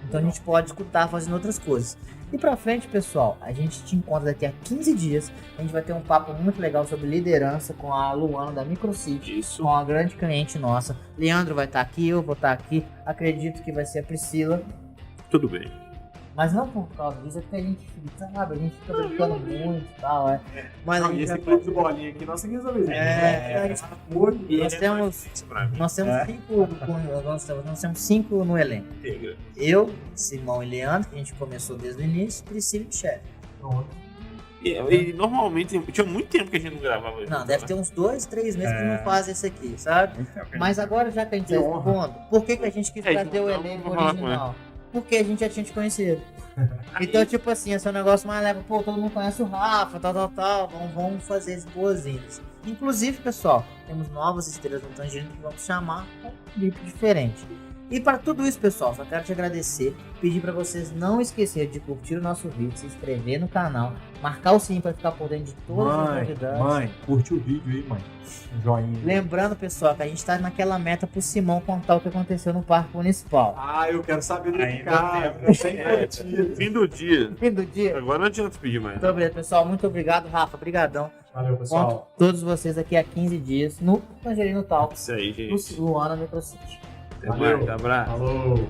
Então a gente pode escutar fazendo outras coisas. E pra frente, pessoal, a gente te encontra daqui a 15 dias. A gente vai ter um papo muito legal sobre liderança com a Luana da Microcity. Isso. Com uma grande cliente nossa. Leandro vai estar aqui, eu vou estar aqui. Acredito que vai ser a Priscila. Tudo bem. Mas não por causa disso, é porque a gente fica, sabe? A gente fica brincando muito e tal, Mas a Não, e gente esse vai clube do bolinha aqui, nós seguimos ali. Nós temos 5 no elenco. Eu, Simão e Leandro, que a gente começou desde o início, Priscila e Michele. E normalmente, tinha muito tempo que a gente não gravava. Não, deve ter uns 2, 3 meses que não faz esse aqui, sabe? Então, Mas agora já que a gente tá expondo, por que a gente quis trazer o elenco original? Porque a gente já tinha te conhecido. Então, tipo assim, esse é um negócio mais leve. Pô, todo mundo conhece o Rafa, tal. Vamos fazer as boas-vindas. Inclusive, pessoal, temos novas estrelas no Tangerino que vamos chamar com um clipe diferente. E para tudo isso, pessoal, só quero te agradecer. Pedir para vocês não esquecerem de curtir o nosso vídeo, se inscrever no canal, marcar o sininho para ficar por dentro de todas as novidades. Mãe, curte o vídeo aí, mãe. Um joinha. Lembrando, pessoal, que a gente tá naquela meta pro Simão contar o que aconteceu no Parque Municipal. Ah, eu quero saber do Ainda cara. tem. Sem garantia. Fim do dia. Fim do dia. Agora não adianta pedir mais. Muito obrigado, pessoal. Muito obrigado, Rafa. Obrigadão. Valeu, pessoal. Conto todos vocês aqui a 15 dias no Tangerino Talks, Isso aí, gente. no Luana Microcity. Até mais, abraço. Falou.